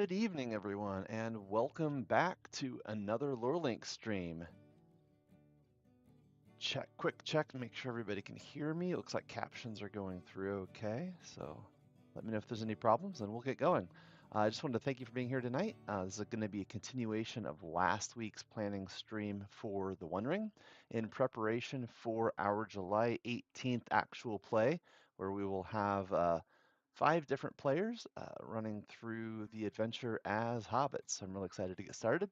Good evening, everyone, and welcome back to another LoreLink stream. Quick check to make sure everybody can hear me. It looks like captions are going through okay, so let me know if there's any problems and we'll get going. I just wanted to thank you for being here tonight. This is going to be a continuation of last week's planning stream for the One Ring in preparation for our July 18th actual play, where we will have 5 different players running through the adventure as hobbits. I'm really excited to get started.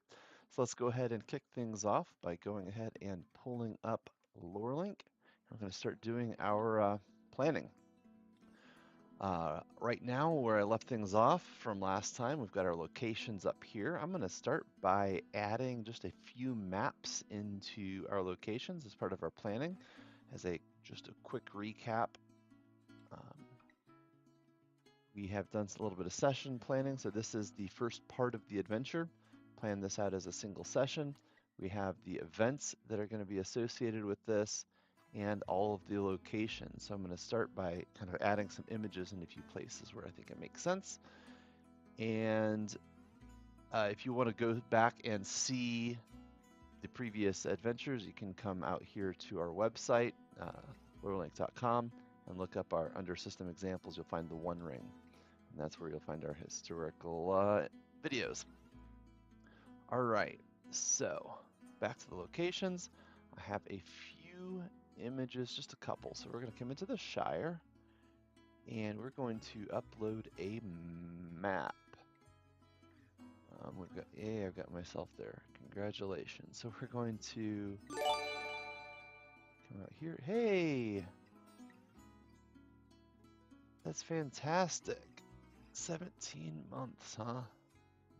So let's go ahead and kick things off by going ahead and pulling up LoreLink. We're going to start doing our planning. Right now, where I left things off from last time, we've got our locations up here. I'm going to start by adding just a few maps into our locations as part of our planning. As just a quick recap, we have done a little bit of session planning. So this is the first part of the adventure. Plan this out as a single session. We have the events that are going to be associated with this and all of the locations. So I'm going to start by kind of adding some images in a few places where I think it makes sense. And if you want to go back and see the previous adventures, you can come out here to our website, lorelink.com, and look up under system examples. You'll find the One Ring. And that's where you'll find our historical videos. All right, so back to the locations. I have a few images, just a couple. So we're going to come into the Shire, and we're going to upload a map. I've got myself there. Congratulations. So we're going to come out here. Hey, that's fantastic. 17 months, huh?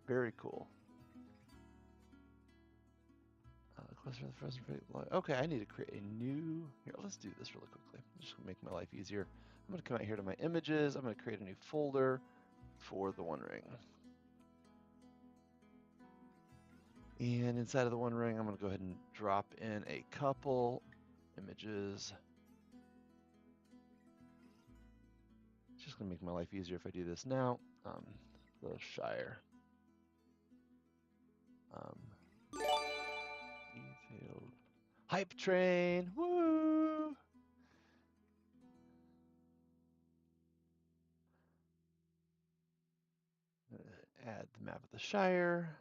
Very cool. Okay, I need to create a new. Here, let's do this really quickly. Just to make my life easier. I'm going to come out here to my images. I'm going to create a new folder for the One Ring. And inside of the One Ring, I'm going to go ahead and drop in a couple images. It's just going to make my life easier if I do this now. The Shire. Detailed. Hype train. Woo! Add the map of the Shire.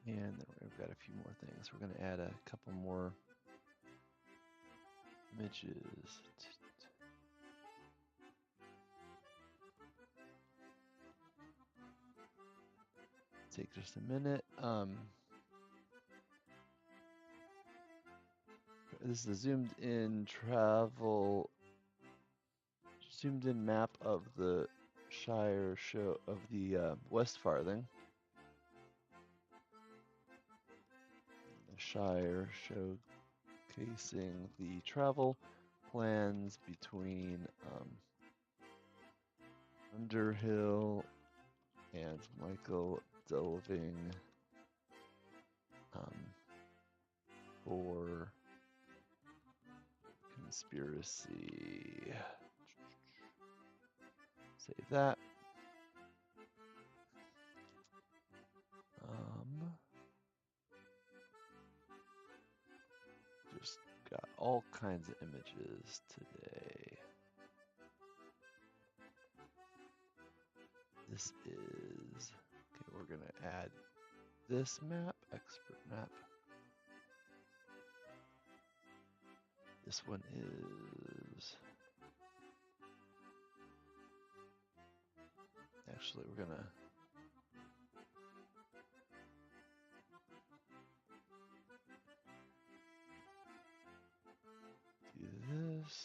And then we've got a few more things. We're going to add a couple more images. Take just a minute. This is a zoomed in map of the Shire show of the West Farthing. The Shire showcasing the travel plans between Underhill and Michael delving for conspiracy. Save that. Just got all kinds of images today. This is, okay, we're going to add this map, expert map. This one is, actually we're going to do this,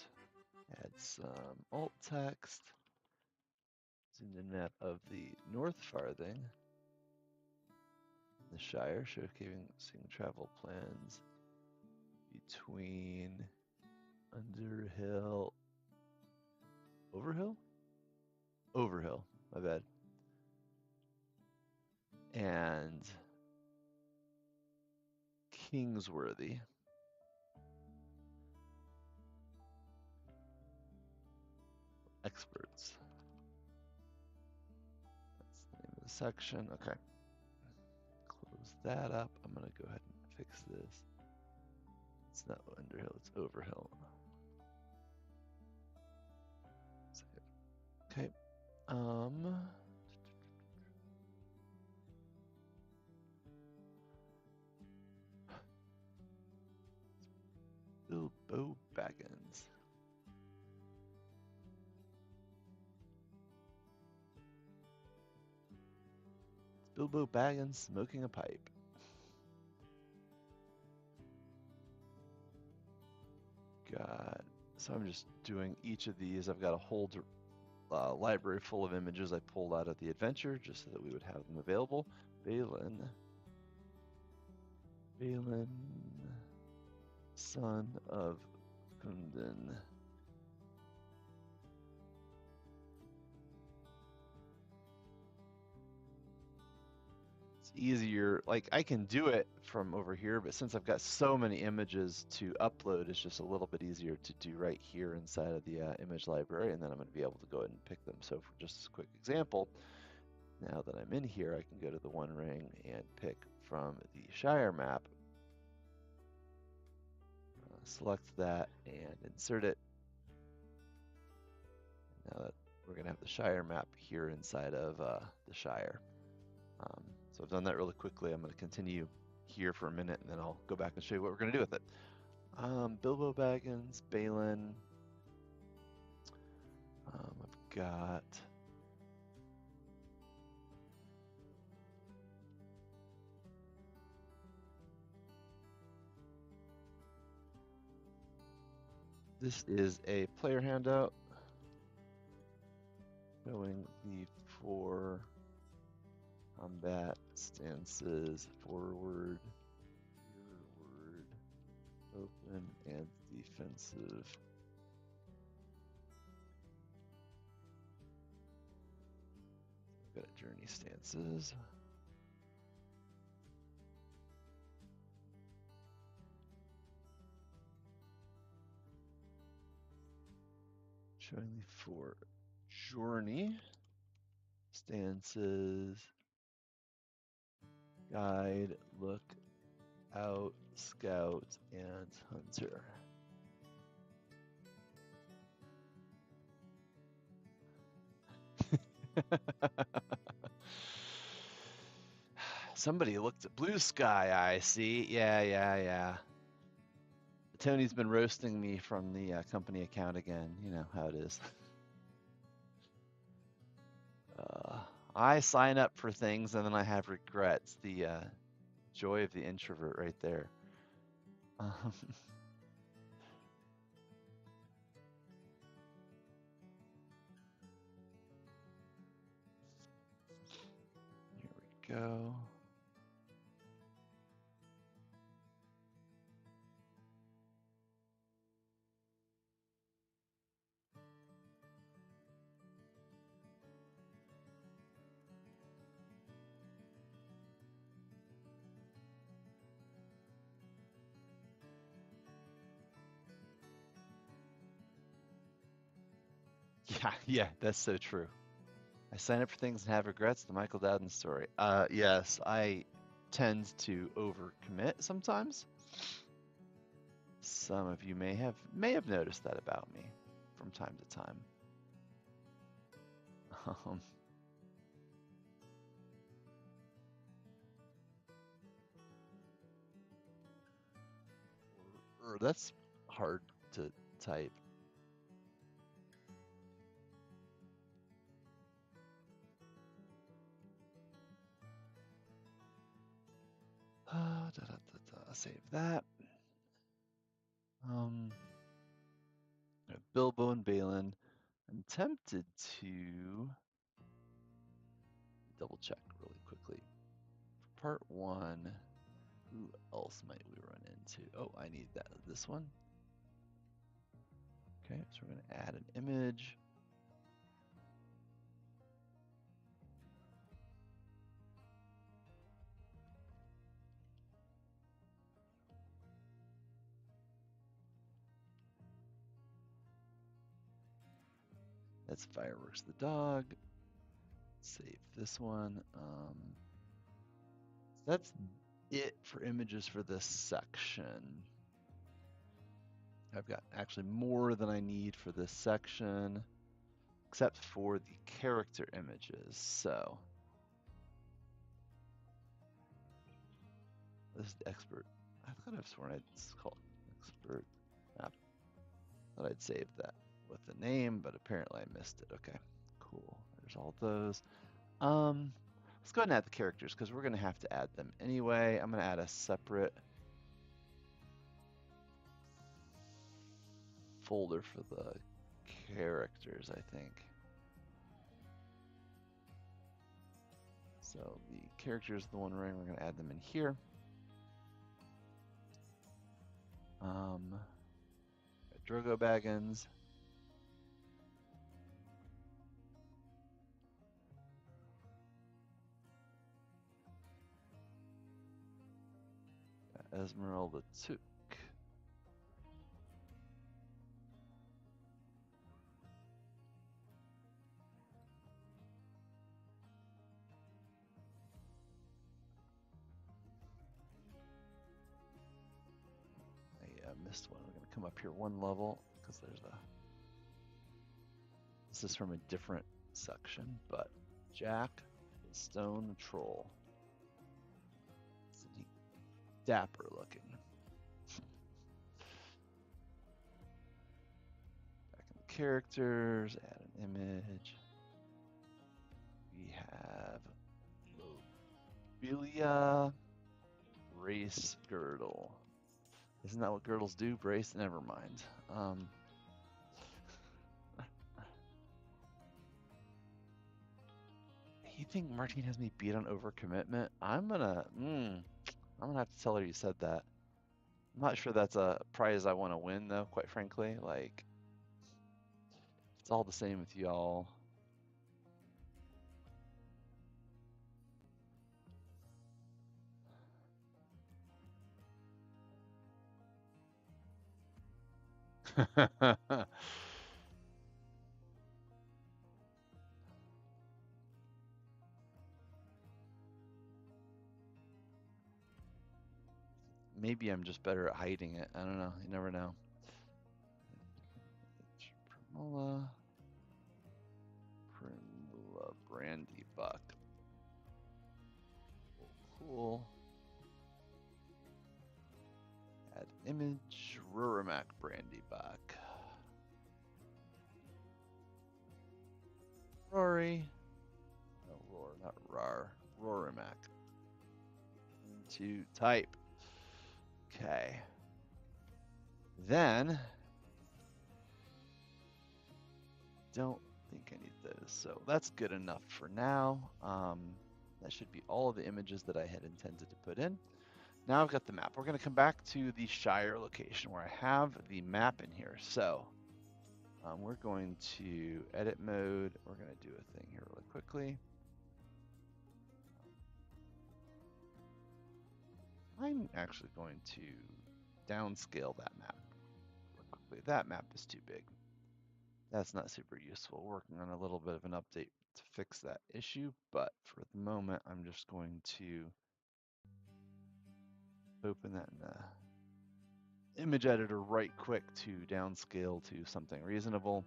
add some alt text, zoomed in map of the North Farthing, the Shire, showcasing travel plans between Underhill, Overhill, my bad, and Kingsworthy. Experts. section. Okay. Close that up. I'm going to go ahead and fix this. It's not Underhill, it's Overhill. Okay. Bilbo Baggins. It's Bilbo Baggins smoking a pipe. Got, so I'm just doing each of these. I've got a whole library full of images I pulled out of the adventure just so that we would have them available. Balin, son of Kundin. It's easier, like I can do it from over here, but since I've got so many images to upload, it's just a little bit easier to do right here inside of the image library, and then I'm going to be able to go ahead and pick them. So for just a quick example, now that I'm in here, I can go to the One Ring and pick from the Shire map, select that and insert it. Now that we're going to have the Shire map here inside of the Shire. So I've done that really quickly. I'm going to continue here for a minute and then I'll go back and show you what we're going to do with it. Bilbo Baggins, Balin. I've got this is a player handout showing the 4 combat stances: forward, rearward, open, and defensive. I've got journey stances. Showing the 4 journey stances: guide, look out, scout, and hunter. Somebody looked at blue sky, I see. Yeah. Tony's been roasting me from the company account again. You know how it is. I sign up for things and then I have regrets. The joy of the introvert right there. Here we go. Yeah, that's so true. I sign up for things and have regrets. The Michael Dowden story. Yes, I tend to overcommit sometimes. Some of you may have noticed that about me from time to time. That's hard to type. Save that. Bilbo and Balin. I'm tempted to double check really quickly. For part 1, who else might we run into? Oh, I need this one. Okay, so we're going to add an image. That's Fireworks the dog. Save this one. That's it for images for this section. I've got actually more than I need for this section, except for the character images. So this is the expert. I thought I've sworn I'd call it expert map. Thought I'd save that with the name, but apparently I missed it. Okay, cool. There's all those. Let's go ahead and add the characters because we're going to have to add them anyway. I'm going to add a separate folder for the characters, I think. So the characters, the one ring, we're going to add them in here. Drogo Baggins. Esmeralda Took. I missed one. We're going to come up here one level because there's a. This is from a different section, but Jack the Stone Troll. It's dapper looking. Back in the characters, add an image. We have Lobelia Brace Girdle. Isn't that what girdles do? Brace? Never mind. You think Martine has me beat on overcommitment? I'm gonna have to tell her you said that. I'm not sure that's a prize I want to win though, quite frankly. Like, it's all the same with y'all. Maybe I'm just better at hiding it. I don't know. You never know. Primula Brandy Buck. Cool. Add image Rurimac Brandy Buck. Rory. No, Roar, not Rar. Rorimac. Into type. Okay. Then, don't think I need those. So that's good enough for now. That should be all of the images that I had intended to put in. Now I've got the map. We're going to come back to the Shire location where I have the map in here. So we're going to edit mode. We're going to do a thing here really quickly. I'm actually going to downscale that map really quickly. That map is too big. That's not super useful. Working on a little bit of an update to fix that issue, but for the moment, I'm just going to open that in the image editor right quick to downscale to something reasonable.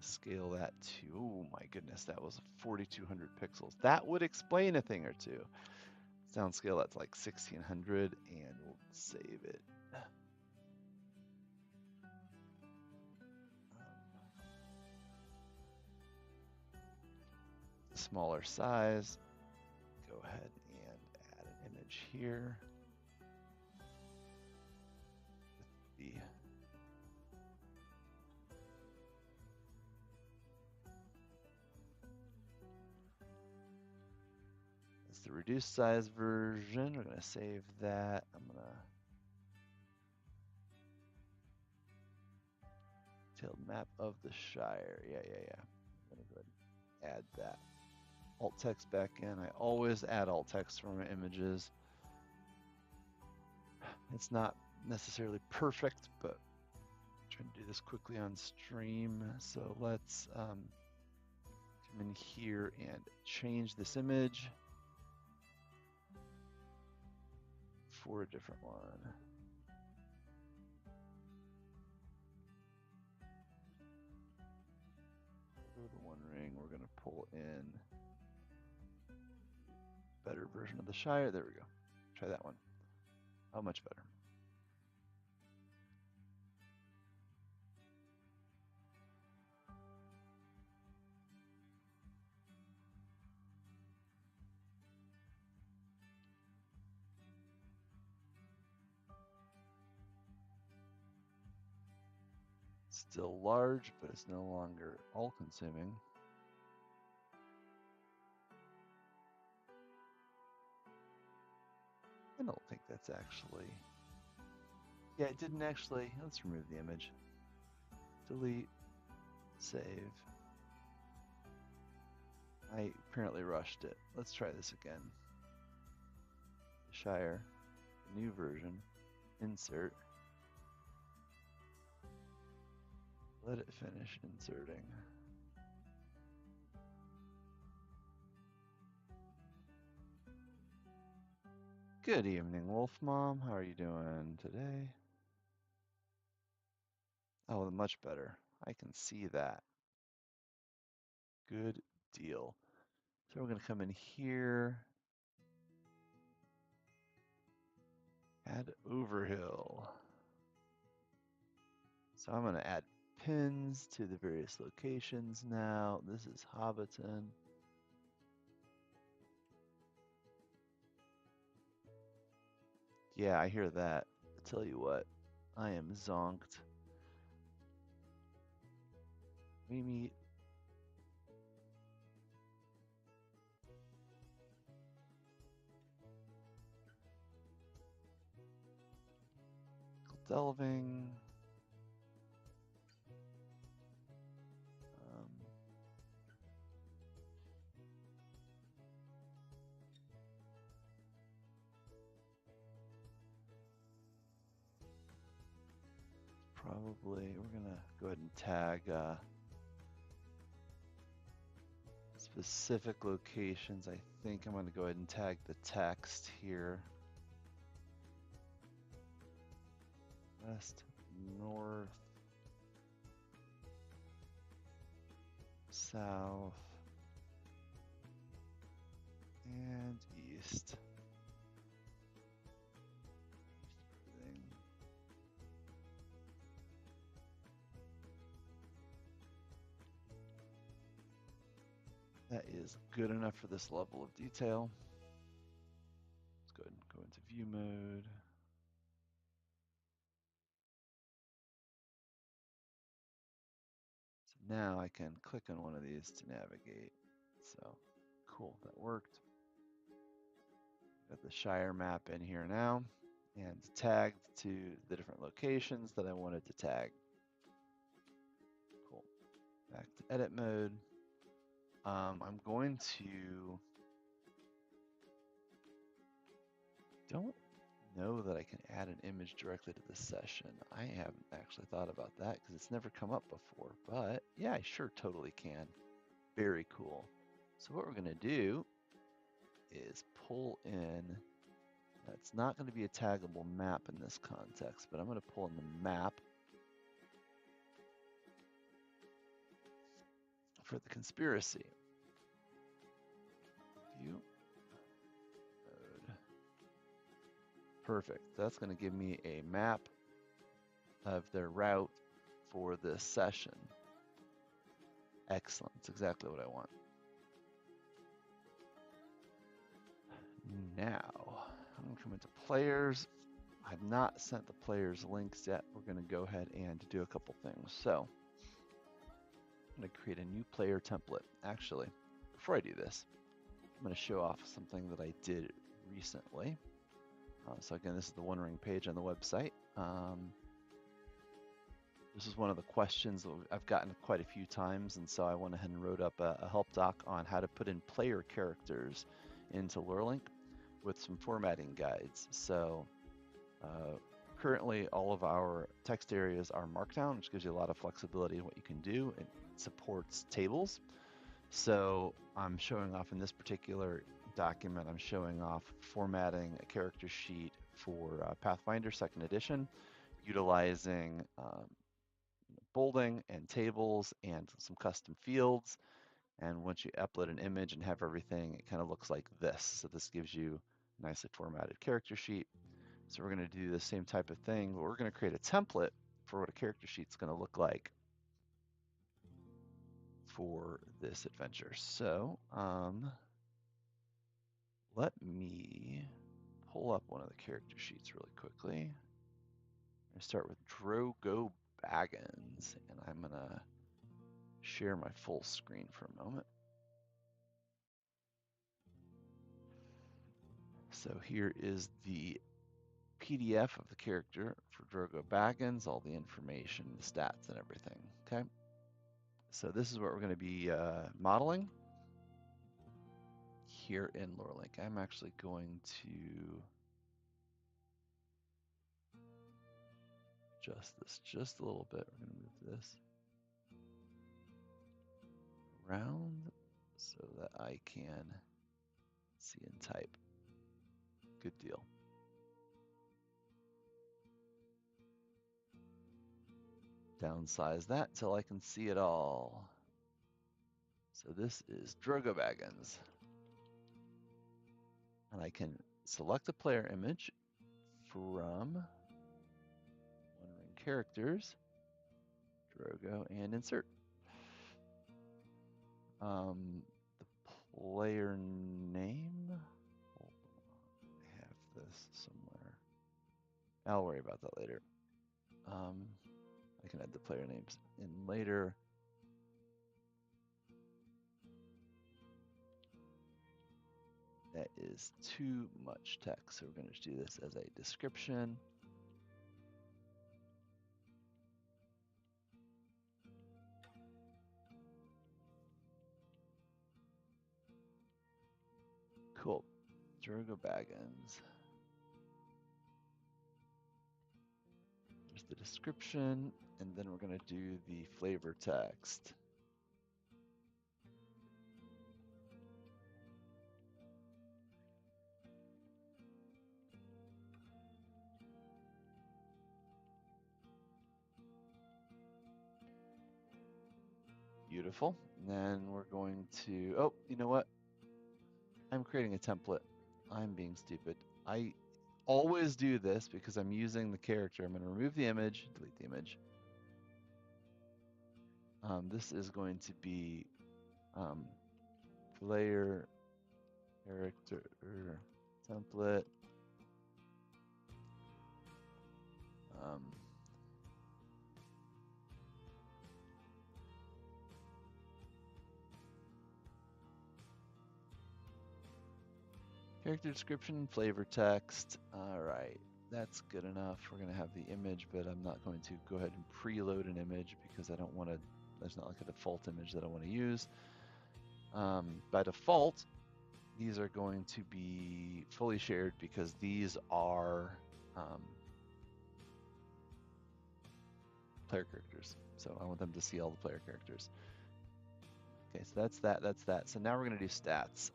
Scale that to, oh my goodness, that was 4,200 pixels. That would explain a thing or two. Downscale that's like 1,600 and we'll save it. Smaller size. Go ahead and add an image here. The it's the reduced size version. We're going to save that. I'm going to detailed map of the Shire. Yeah. I'm going to go ahead and add that. Alt text back in. I always add alt text for my images. It's not necessarily perfect, but I'm trying to do this quickly on stream. So let's come in here and change this image for a different one. Go to the One Ring, we're going to pull in better version of the Shire. There we go. Try that one. Oh, much better. Still large, but it's no longer all-consuming. I don't think that's actually... Yeah, it didn't actually... Let's remove the image. Delete. Save. I apparently rushed it. Let's try this again. Shire. New version. Insert. Let it finish inserting. Good evening, Wolf Mom. How are you doing today? Oh, much better. I can see that. Good deal. So we're going to come in here. Add Overhill. So I'm going to add pins to the various locations now. This is Hobbiton. Yeah, I hear that. I tell you what, I am zonked. We meet. Delving. Probably, we're gonna go ahead and tag specific locations. I think I'm gonna go ahead and tag the text here. West, north, south, and east. That is good enough for this level of detail. Let's go ahead and go into view mode. So now I can click on one of these to navigate. So cool, that worked. Got the Shire map in here now and tagged to the different locations that I wanted to tag. Cool. Back to edit mode. I'm going to... Don't know that I can add an image directly to the session. I haven't actually thought about that because it's never come up before, but yeah, I sure totally can. Very cool. So what we're going to do is pull in, it's not going to be a taggable map in this context, but I'm going to pull in the map for the conspiracy. View mode. Perfect. That's going to give me a map of their route for this session. Excellent. That's exactly what I want. Now, I'm going to come into players. I've not sent the players links yet. We're going to go ahead and do a couple things. So, I'm going to create a new player template. Actually, before I do this, I'm going to show off something that I did recently. So again, this is the One Ring page on the website. This is one of the questions that I've gotten quite a few times, and so I went ahead and wrote up a help doc on how to put in player characters into LureLink with some formatting guides. So currently all of our text areas are Markdown, which gives you a lot of flexibility in what you can do. It supports tables. So I'm showing off in this particular document, I'm showing off formatting a character sheet for Pathfinder 2nd edition, utilizing bolding and tables and some custom fields. And once you upload an image and have everything, it kind of looks like this. So this gives you a nicely formatted character sheet. So we're going to do the same type of thing, but we're going to create a template for what a character sheet's going to look like for this adventure. So let me pull up one of the character sheets really quickly. I'm going to start with Drogo Baggins, and I'm going to share my full screen for a moment. So here is the PDF of the character for Drogo Baggins, all the information, the stats, and everything. Okay. So this is what we're going to be modeling here in Lorelink. I'm actually going to adjust this just a little bit. We're going to move this around so that I can see and type. Good deal. Downsize that till I can see it all. So this is Drogo Baggins. And I can select a player image from One Ring Characters, Drogo, and insert. The player name, hold on, I have this somewhere. I'll worry about that later. I can add the player names in later. That is too much text, so we're going to do this as a description. Cool. Drogo Baggins. There's the description, and then we're going to do the flavor text. Beautiful. And then we're going to, oh, you know what? I'm creating a template. I'm being stupid. I always do this because I'm using the character. I'm going to remove the image, delete the image. This is going to be player character template. Character description, flavor text. All right, that's good enough. We're going to have the image, but I'm not going to go ahead and preload an image because I don't want to, there's not like a default image that I want to use. By default, these are going to be fully shared because these are player characters. So I want them to see all the player characters. Okay, so that's that. So now we're going to do stats.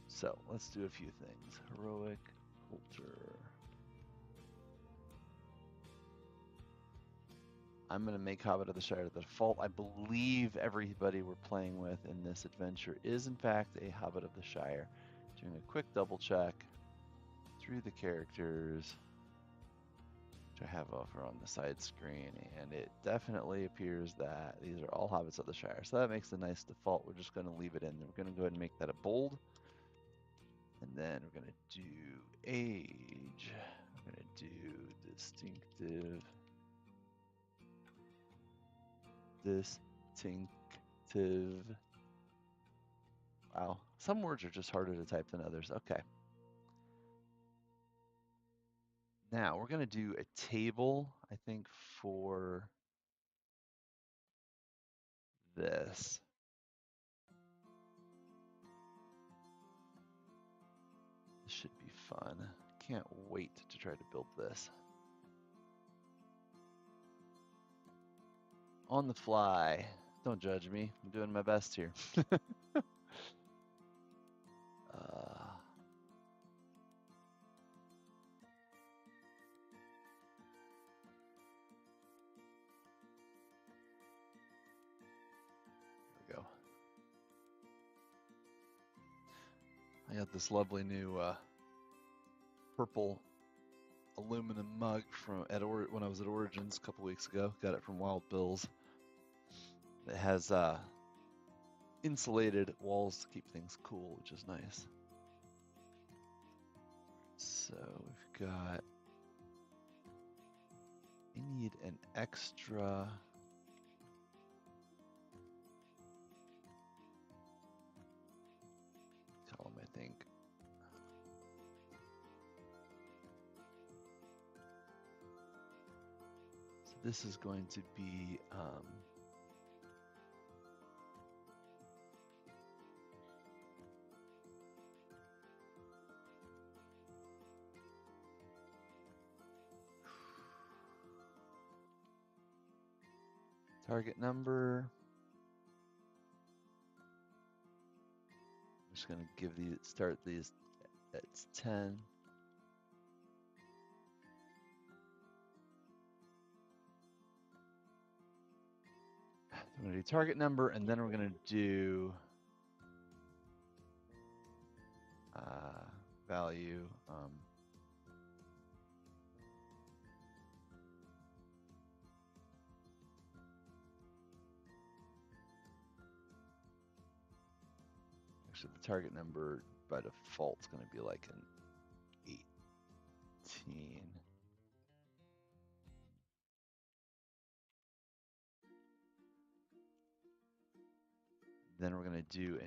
So let's do a few things. Heroic, culture. I'm going to make Hobbit of the Shire the default. I believe everybody we're playing with in this adventure is in fact a Hobbit of the Shire. Doing a quick double check through the characters, which I have over on the side screen, and it definitely appears that these are all Hobbits of the Shire. So that makes a nice default. We're just going to leave it in. We're going to go ahead and make that a bold. And then we're going to do age. We're going to do distinctive. Wow, some words are just harder to type than others. Okay. Now we're going to do a table, I think, for this. This should be fun. Can't wait to try to build this. On the fly. Don't judge me. I'm doing my best here. There we go. I got this lovely new purple aluminum mug from when I was at Origins a couple weeks ago. Got it from Wild Bill's. It has insulated walls to keep things cool, which is nice. So we've got. I need an extra. Column, I think. So this is going to be target number. I'm just going to start these at 10. I'm going to do target number, and then we're going to do value. Actually, the target number by default is going to be like an 18. Then we're going to do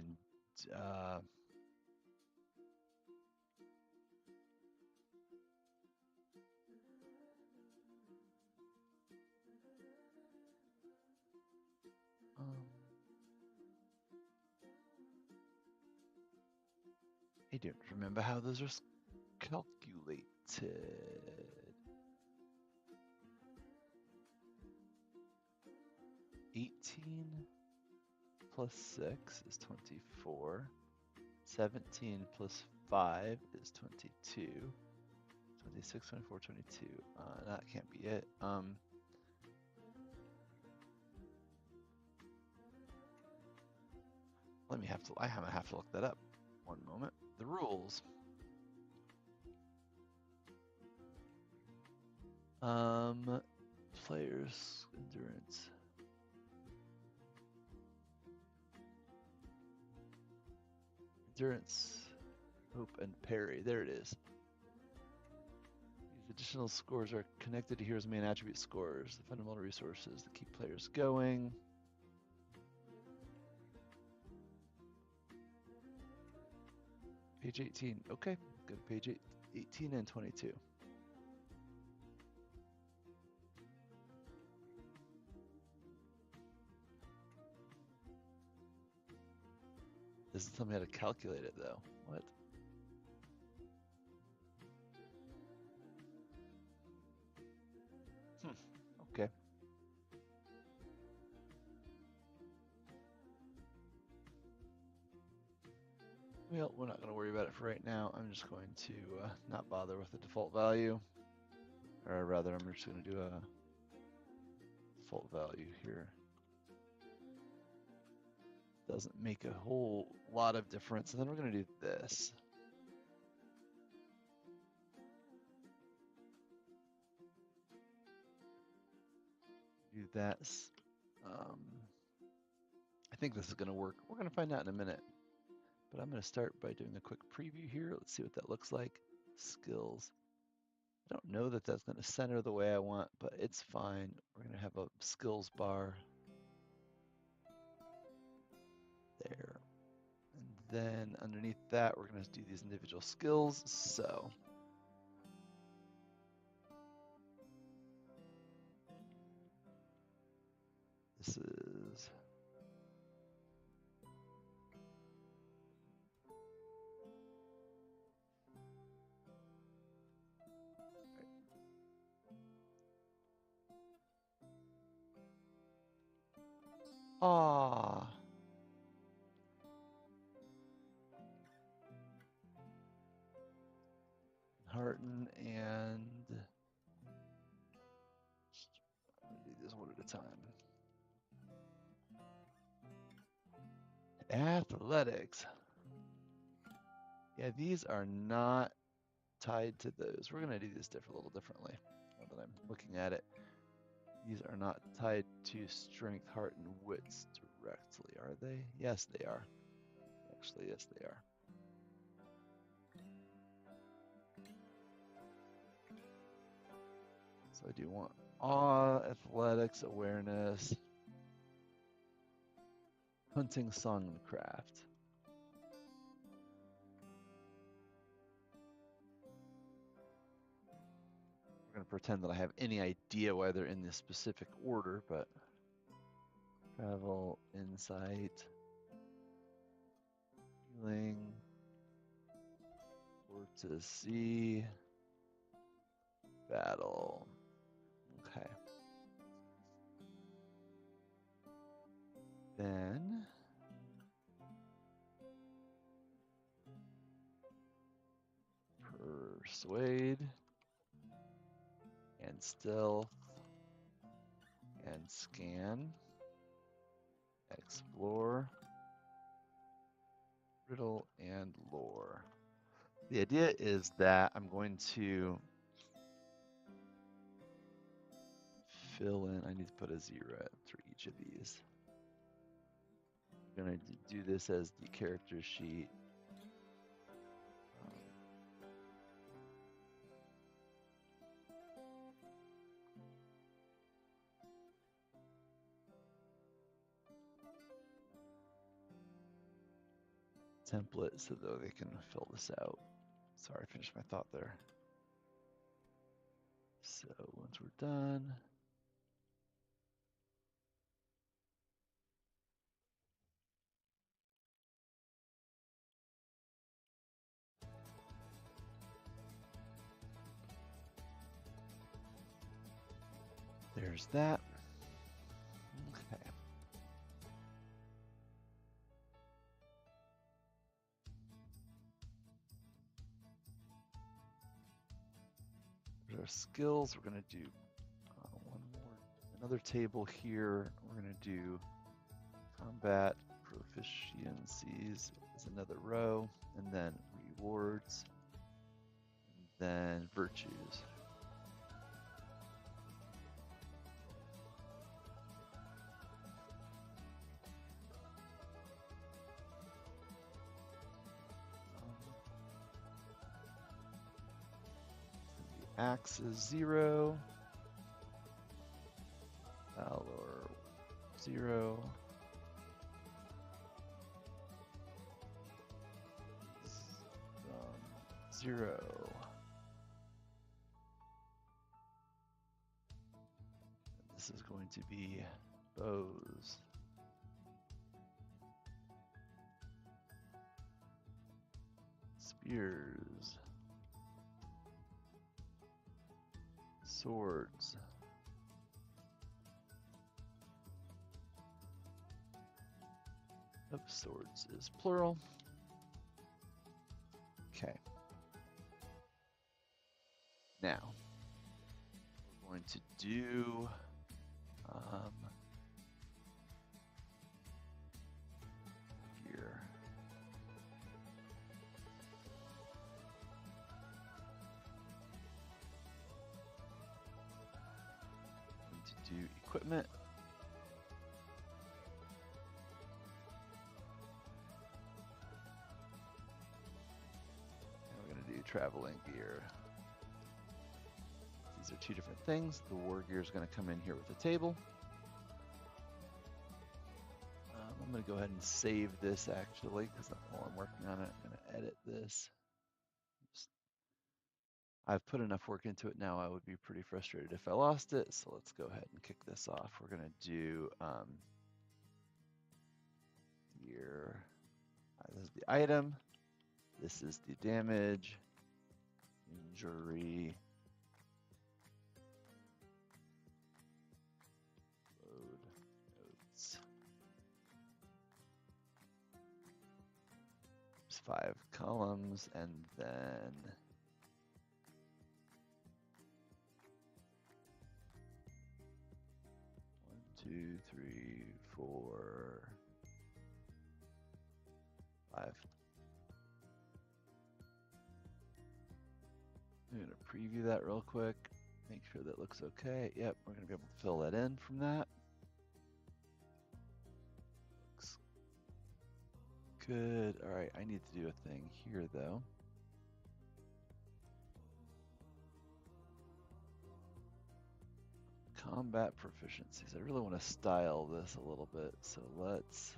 I don't remember how those are calculated. 18 plus 6 is 24. 17 plus 5 is 22. 26, 24, 22. That can't be it. I have to look that up. One moment. The rules. Players endurance. Endurance, hope, and parry. There it is. These additional scores are connected to heroes' main attribute scores, the fundamental resources that keep players going. Page 18. Okay, go to page 18 and 22. This doesn't tell me how to calculate it though. What? Okay. Well, we're not going to worry about it for right now. I'm just going to not bother with the default value. Or rather, I'm just going to do a default value here. Doesn't make a whole lot of difference. And then we're going to do this. Do that. I think this is going to work. We're going to find out in a minute. But I'm going to start by doing a quick preview here. Let's see what that looks like. Skills. I don't know that that's going to center the way I want, but it's fine. We're going to have a skills bar there. And then underneath that, we're going to do these individual skills. So this is Ah. Harton and I'll do this one at a time. Athletics. Yeah, these are not tied to those. We're going to do this a little differently now that I'm looking at it. These are not tied to strength, heart, and wits directly, are they? Yes, they are. Actually, yes, they are. So I do want awe, athletics, awareness, hunting, song, and craft. We're going to pretend that I have any idea why they're in this specific order, but travel, insight, healing, or to see, battle. Okay. Then persuade and stealth and scan, explore, riddle, and lore. The idea is that I'm going to fill in, I need to put a 0 for each of these. I'm going to do this as the character sheet. Template so that they can fill this out. Sorry, I finished my thought there. So once we're done, there's that. Okay. There's our skills. We're going to do another table here. We're going to do combat proficiencies is another row, and then rewards, and then virtues. The axe is 0. Valor 0. 0. This is going to be bows. Spears. Swords. Swords is plural. Okay. Now, we're going to do here. Going to do equipment. Traveling gear. These are 2 different things. The war gear is going to come in here with the table. I'm going to go ahead and save this actually, because while I'm working on it, I'm going to edit this. I've put enough work into it now. I would be pretty frustrated if I lost it. So let's go ahead and kick this off. We're going to do gear. This is the item. This is the damage. Injury, load notes. oops, 5 columns, and then 1, 2, 3, 4, 5. I'm going to preview that real quick, make sure that looks okay. Yep, we're going to be able to fill that in from that. Looks good. All right, I need to do a thing here though. Combat proficiencies. I really want to style this a little bit, so let's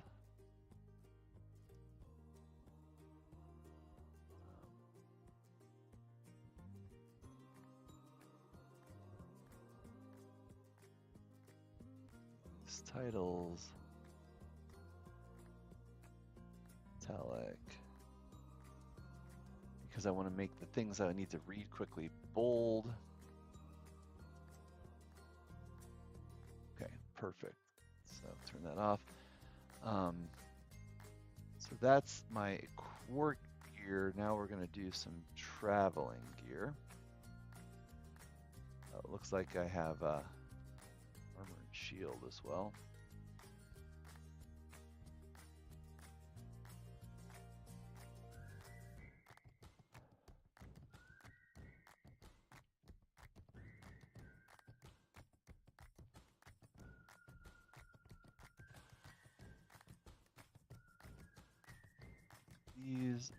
titles, italic, because I want to make the things I need to read quickly bold. Okay, perfect. So turn that off. So that's my core gear. Now we're going to do some traveling gear. It looks like I have armor and shield as well. These.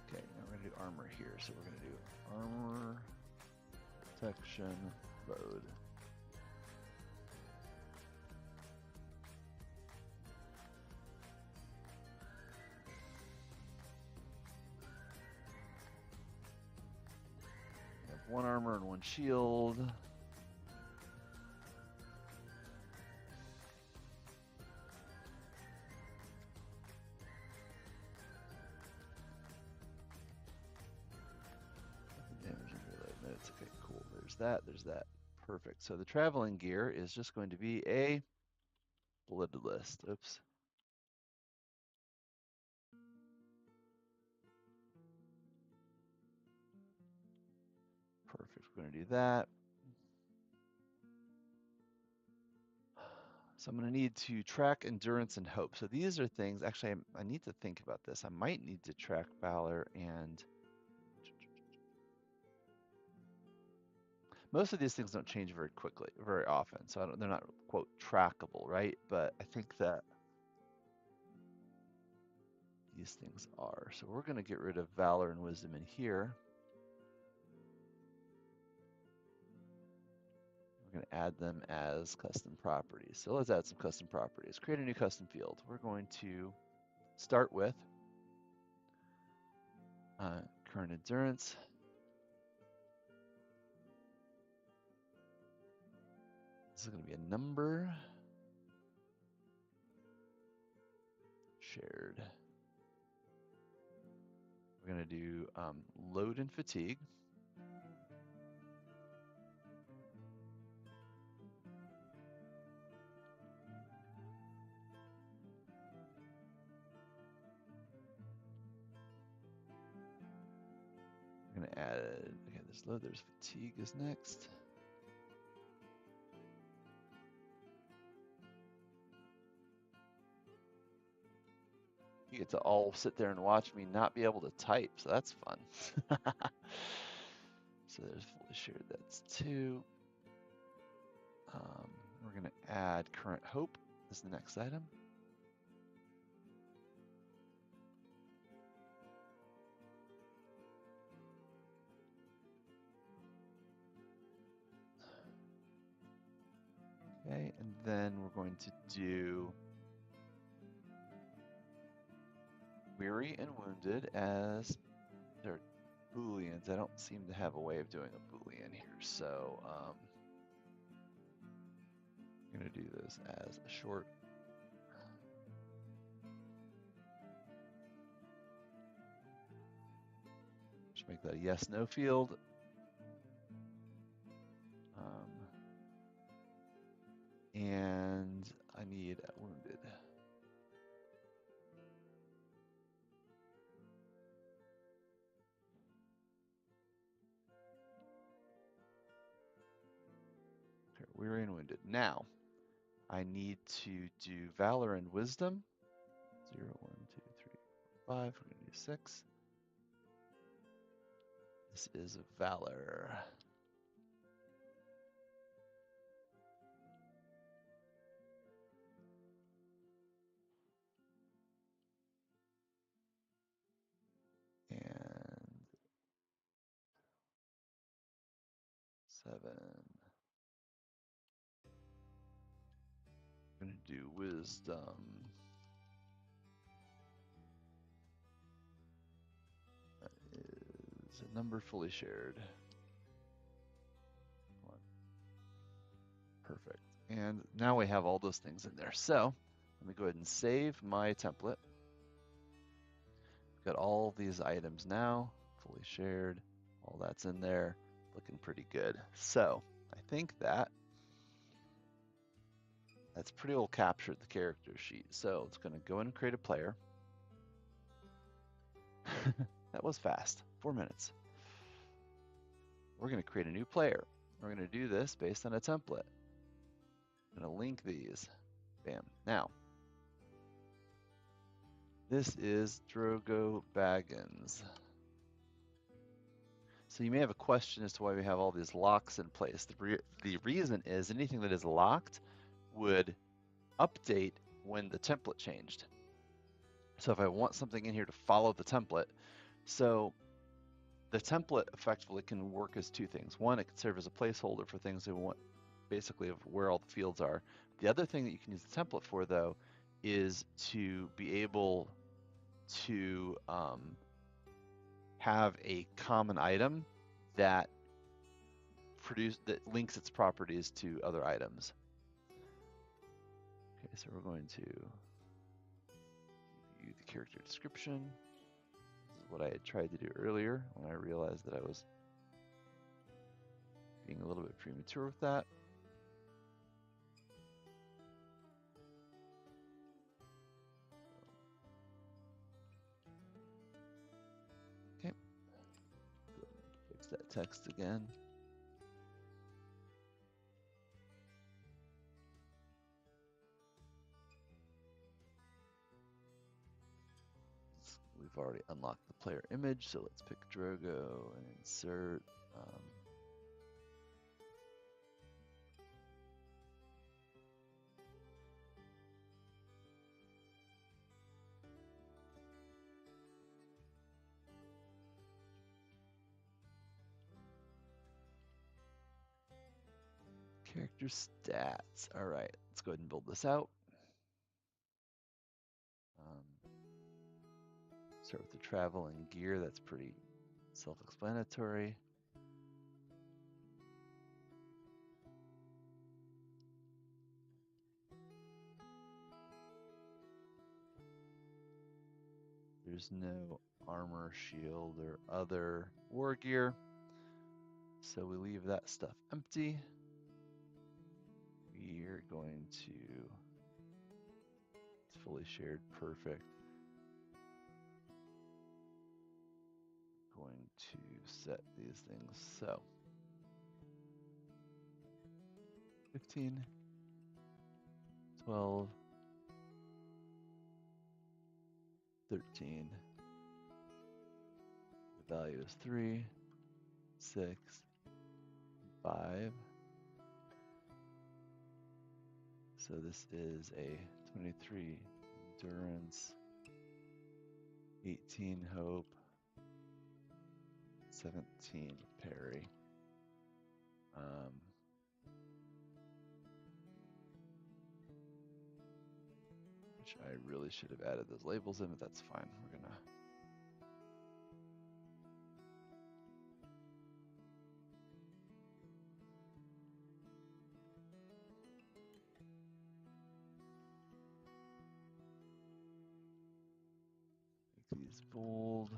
Okay, now we're going to do armor here. So we're going to do armor, protection, load. We have 1 armor and 1 shield. Okay, cool. There's that. Perfect. So the traveling gear is just going to be a bulleted list. Oops. Perfect. We're going to do that. So I'm going to need to track endurance and hope. So these are things, actually, I need to think about this. I might need to track valor and most of these things don't change very quickly, very often. So they're not, quote, trackable, right? But I think that these things are. So we're going to get rid of valor and wisdom in here. We're going to add them as custom properties. So let's add some custom properties. Create a new custom field. We're going to start with current endurance. This is going to be a number. Shared. We're going to do load and fatigue. We're going to add, okay, there's load, there's fatigue is next. You get to all sit there and watch me not be able to type, so that's fun. So there's fully shared, that's 2. We're going to add current hope as the next item. Okay, and then we're going to do weary and wounded as they're booleans. I don't seem to have a way of doing a boolean here, so I'm going to do this as a short. Let's make that a yes/no field. And I need wounded. Okay, weary and wounded. Now, I need to do valor and wisdom. 0, 1, 2, 3, 4, 5. We're gonna do 6. This is valor. And 7. I'm gonna do wisdom. That is a number fully shared. Perfect. And now we have all those things in there. So let me go ahead and save my template. Got all these items now, fully shared. All that's in there, looking pretty good. So I think that's pretty well captured the character sheet. So it's going to go and create a player. That was fast, 4 minutes. We're going to create a new player. We're going to do this based on a template. I'm going to link these. Bam. Now, this is Drogo Baggins. So you may have a question as to why we have all these locks in place. The reason is anything that is locked would update when the template changed. So if I want something in here to follow the template, so the template effectively can work as two things. One, it can serve as a placeholder for things we want, basically of where all the fields are. The other thing that you can use the template for, though, is to be able to have a common item that links its properties to other items. Okay, so we're going to view the character description. This is what I had tried to do earlier when I realized that I was being a little bit premature with that. Okay, fix that text again. We've already unlocked the player image, so let's pick Drogo and insert. Character stats. All right, let's go ahead and build this out. Start with the travel and gear. That's pretty self-explanatory. There's no armor, shield, or other war gear, so we leave that stuff empty. We're going to, it's fully shared, perfect. Going to set these things so 15, 12, 13. The value is 3, 6, 5. So this is a 23 endurance, 18 hope, 17 parry. Which I really should have added those labels in, but that's fine. We're gonna make these bold.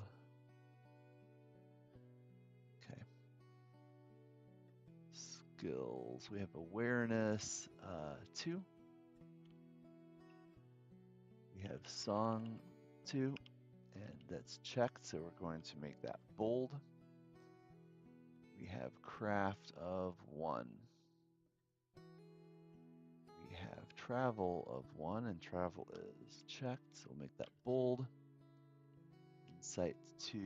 skills. We have awareness 2. We have song 2, and that's checked, so we're going to make that bold. We have craft of 1. We have travel of 1, and travel is checked, so we'll make that bold. Insight 2,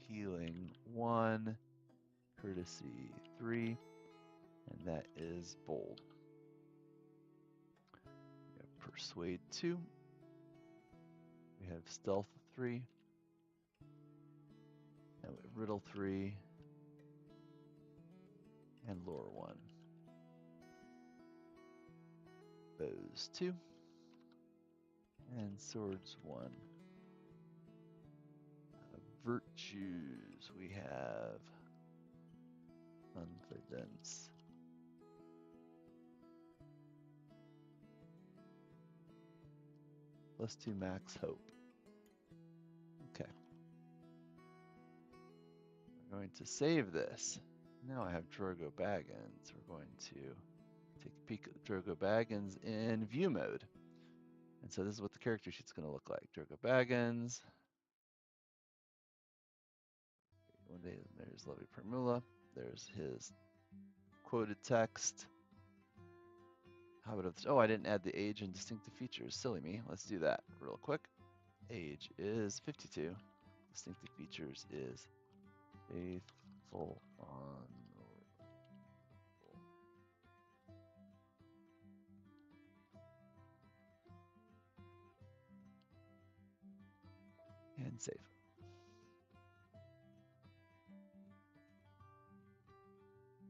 healing 1, courtesy 3, and that is bold. We have persuade 2. We have stealth 3. Now we have riddle 3 and lore 1. Bows 2 and swords 1. Virtues, we have confidence. +2 max hope. Okay. We're going to save this. Now I have Drogo Baggins. We're going to take a peek at Drogo Baggins in view mode. And so this is what the character sheet's going to look like. Drogo Baggins. One day, there's Levi Primula. There's his quoted text. Oh, I didn't add the age and distinctive features. Silly me. Let's do that real quick. Age is 52. Distinctive features is faithful, honorable, and save.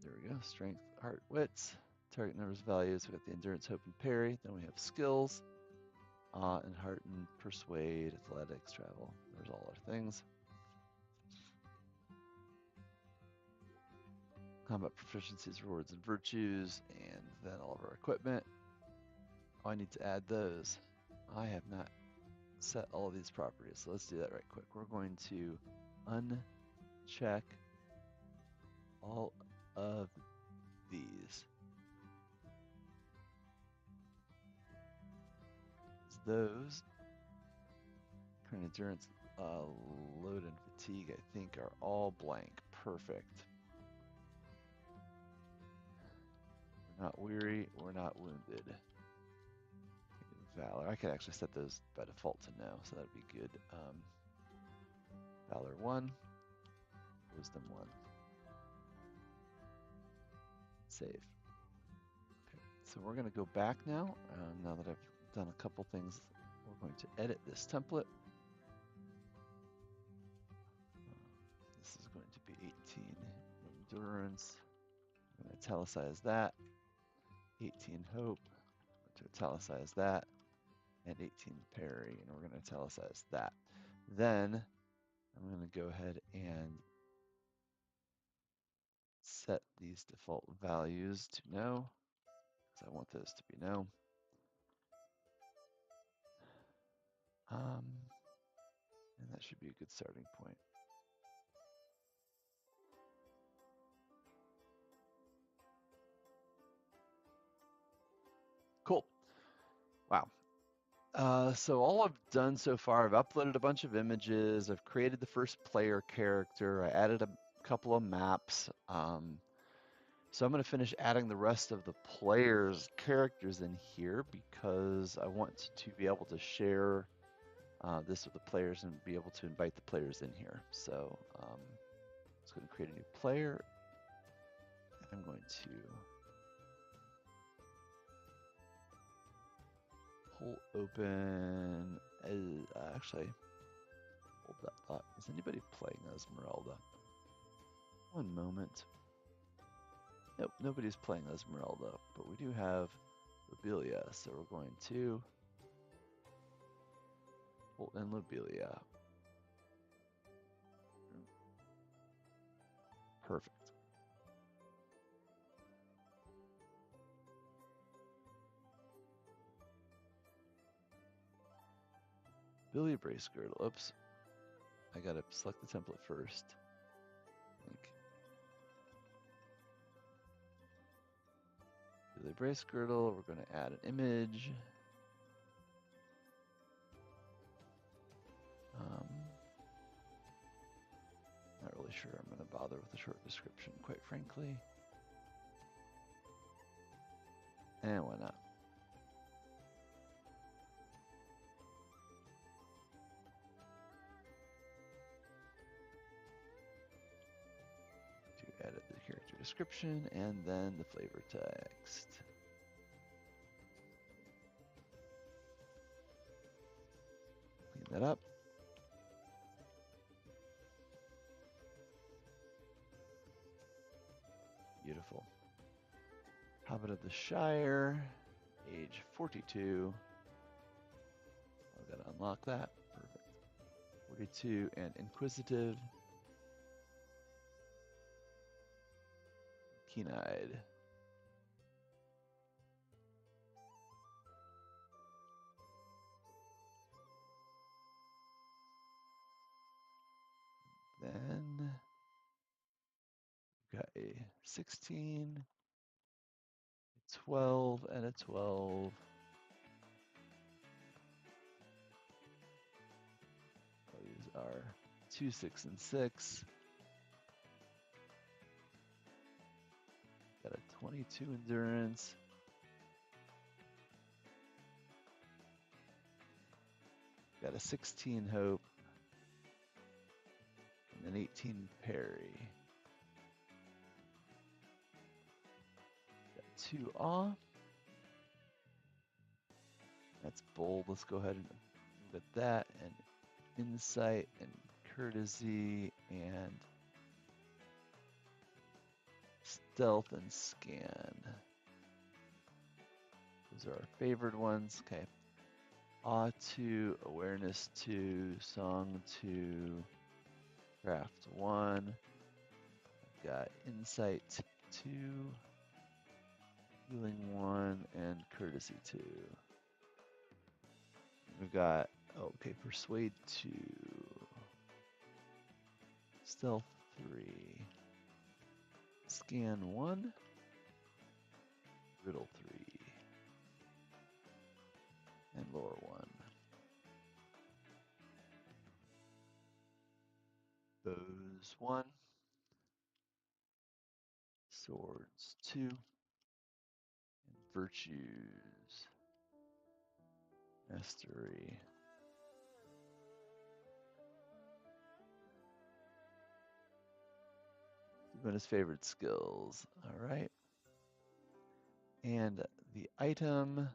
There we go. Strength, heart, wits. Target numbers, values. We got the endurance, hope, and parry. Then we have skills, and heart and persuade, athletics, travel. There's all our things. Combat proficiencies, rewards, and virtues, and then all of our equipment. Oh, I need to add those. I have not set all of these properties, so let's do that right quick. We're going to uncheck all of these. Those current endurance, load, and fatigue, I think, are all blank. Perfect. We're not weary, we're not wounded. Valor, I could actually set those by default to no, so that'd be good. Valor 1, Wisdom 1. Save. Okay, so we're going to go back now. Now that I've done a couple things, we're going to edit this template. This is going to be 18 endurance. I'm going to italicize that. 18 hope. I'm going to italicize that. And 18 parry, and we're going to italicize that. Then I'm going to go ahead and set these default values to no, because I want those to be no. And that should be a good starting point. Cool. Wow. So all I've done so far, I've uploaded a bunch of images, I've created the first player character, I added a couple of maps. So I'm going to finish adding the rest of the players' characters in here because I want to be able to share this with the players and be able to invite the players in here. So I'm just going to create a new player. I'm going to pull open, actually, hold that thought. Is anybody playing Esmeralda? One moment. Nope, nobody's playing Esmeralda, but we do have Lobelia, so we're going to pull in Lobelia. Perfect. Billy Brace Girdle. Oops. I gotta select the template first. I think. Lively brace girdle. We're going to add an image. Not really sure I'm going to bother with a short description, quite frankly. And why not? To edit the character description and then the flavor text. Clean that up. Beautiful. Hobbit of the Shire, age 42. I've got to unlock that. Perfect. 42 and inquisitive. Keen-eyed. Then we've got a 16, a 12, and a 12. These are 2, 6, and 6. Got a 22 endurance. Got a 16 hope. And an 18 parry. Got 2 awe. That's bold. Let's go ahead and move at that. And insight and courtesy and stealth and scan. Those are our favored ones. Okay. Awe 2, awareness 2, song 2, craft 1. I've got insight 2, healing 1, and courtesy 2. We've got, okay, persuade 2, stealth 3, scan 1, riddle 3, and lore 1. Bows 1, swords 2, and virtues, mastery. One of his favorite skills. All right. And the item,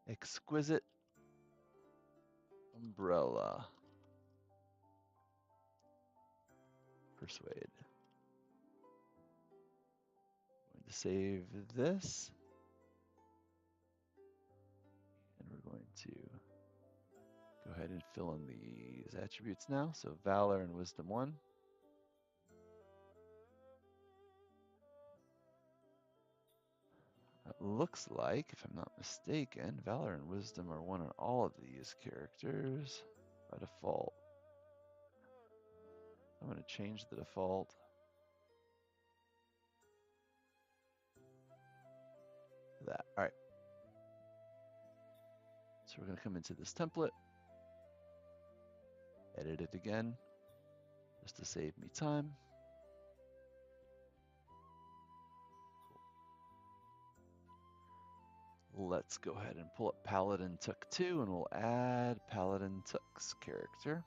exquisite umbrella. Persuade. I'm going to save this. And we're going to go ahead and fill in these attributes now. So valor and wisdom 1. It looks like, if I'm not mistaken, valor and wisdom are 1 on all of these characters by default. I'm going to change the default. That. All right. So we're going to come into this template, edit it again, just to save me time. Let's go ahead and pull up Paladin Took 2, and we'll add Paladin Took's character.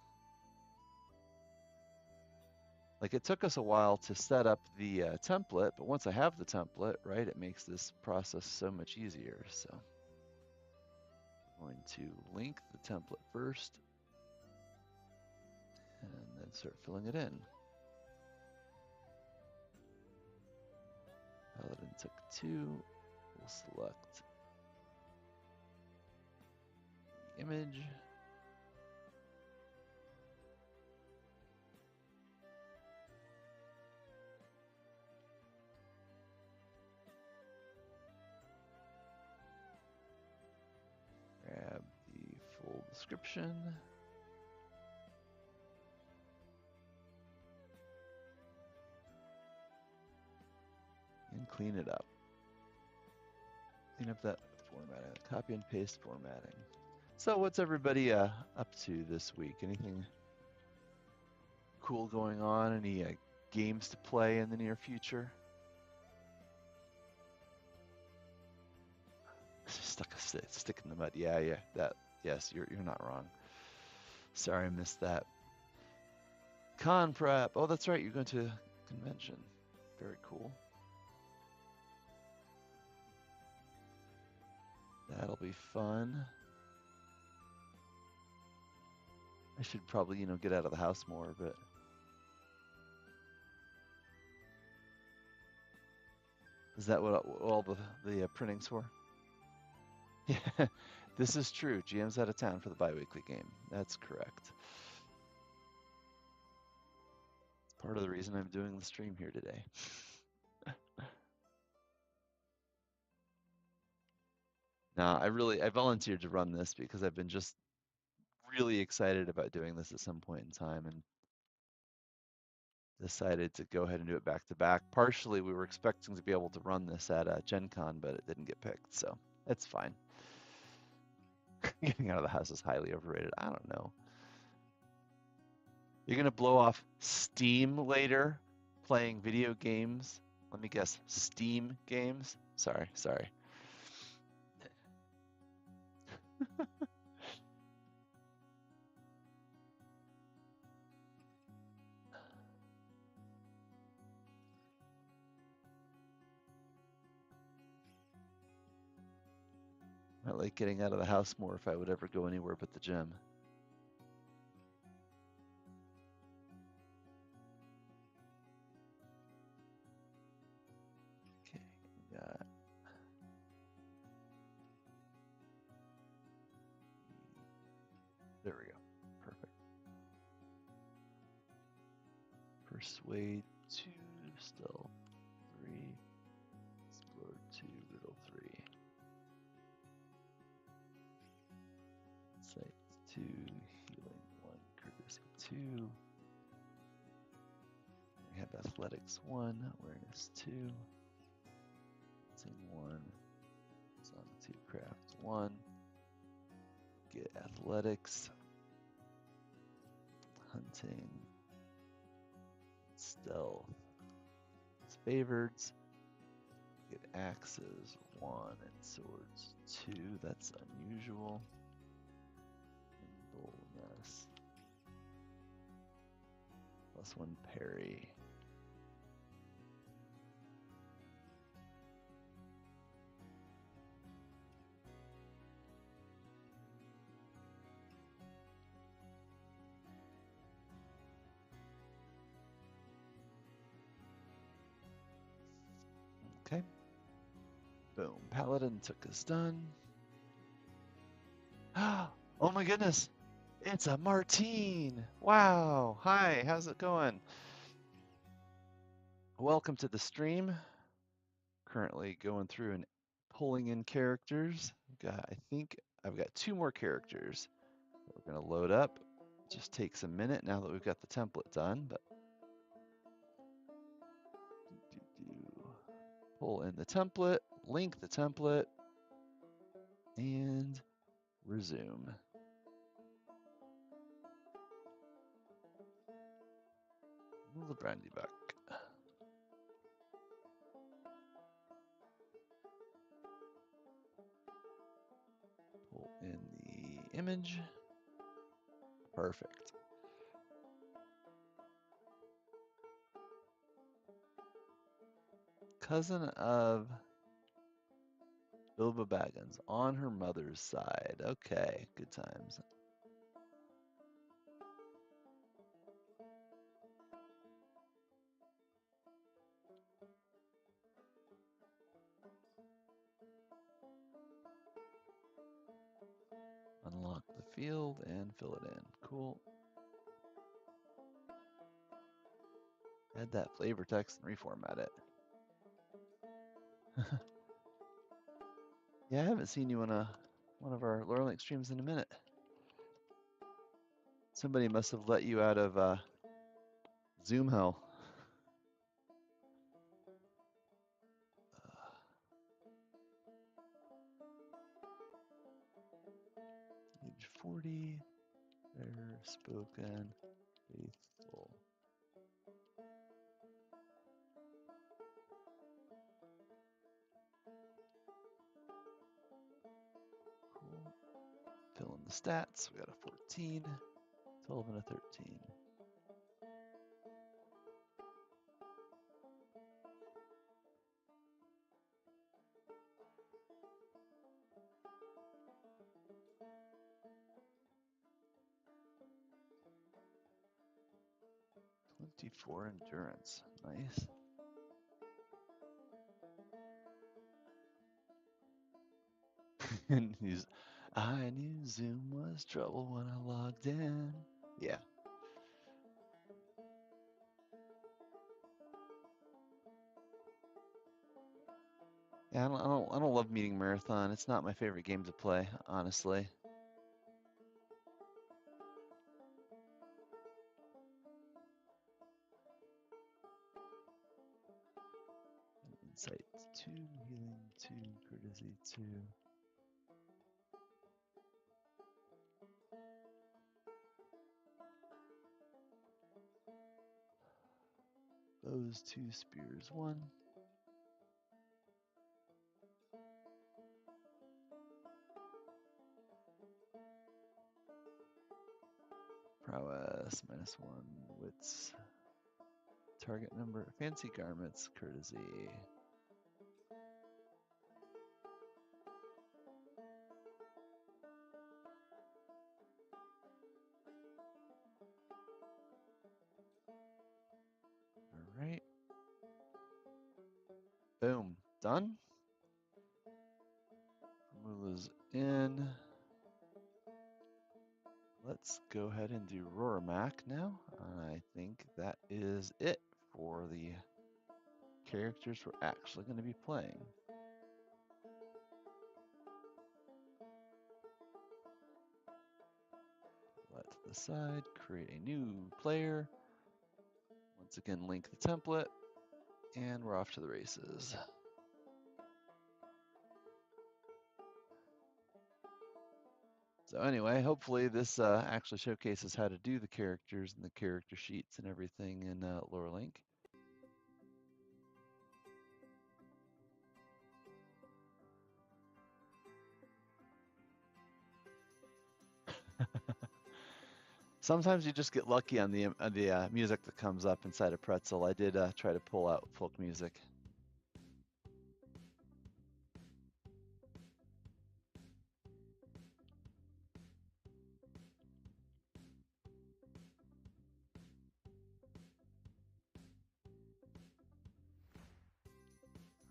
Like, it took us a while to set up the template, but once I have the template, right, it makes this process so much easier. So I'm going to link the template first, and then start filling it in. Paladin Took 2, we'll select the image. Grab the full description. And clean it up. Clean up that formatting, copy and paste formatting. So what's everybody up to this week? Anything cool going on? Any games to play in the near future? Stuck a stick in the mud. Yeah, that. Yes, you're not wrong. Sorry, I missed that. Con prep. Oh, that's right. You're going to convention. Very cool. That'll be fun. I should probably, get out of the house more, but is that what all the printing's for? Yeah, this is true. GM's out of town for the biweekly game. That's correct. It's part of the reason I'm doing the stream here today. Now, I volunteered to run this because I've been just really excited about doing this at some point in time and decided to go ahead and do it back to back. Partially, we were expecting to be able to run this at Gen Con, but it didn't get picked, so it's fine. Getting out of the house is highly overrated. I don't know. You're going to blow off steam later playing video games? Let me guess, Steam games? Sorry. I like getting out of the house more if I would ever go anywhere but the gym. Okay, got there we go. Perfect. Persuade 2, still 3, explore 2, riddle 3. Insight 2, healing 1, courtesy 2. We have athletics 1, awareness 2, sing 1, song 2, craft 1. Get athletics, hunting, stealth, it's favoreds. Get axes 1 and swords 2. That's unusual. Nimbleness. +1 parry. Okay. Boom. Paladin took a stun. Oh my goodness. It's a Martine. Wow. Hi, how's it going? Welcome to the stream. Currently going through and pulling in characters. I think I've got 2 more characters that we're going to load up. Just takes a minute now that we've got the template done, but pull in the template, link the template, and resume. Move the brandy back. Pull in the image. Perfect. Cousin of Bilbo Baggins on her mother's side. Okay, good times. Unlock the field and fill it in. Cool. Add that flavor text and reformat it. Yeah, I haven't seen you on one of our Lore Link streams in a minute. Somebody must have let you out of Zoom hell. spoken, faithful. Cool. Fill in the stats. We got a 14, 12, and a 13. For endurance. Nice. And I knew Zoom was trouble when I logged in. Yeah. Yeah, I don't love Meeting Marathon. It's not my favorite game to play, honestly. Insight 2, healing 2, courtesy 2. Bows 2, spears 1. Prowess -1, wits. Target number, fancy garments, courtesy. All right. Boom. Done. Formula's in. Let's go ahead and do Roramac now. I think that is it for the characters we're actually going to be playing. Let to the side, create a new player. Once again, link the template, and we're off to the races. So anyway, hopefully this actually showcases how to do the characters and the character sheets and everything in LoreLink. Sometimes you just get lucky on the music that comes up inside a pretzel. I did try to pull out folk music.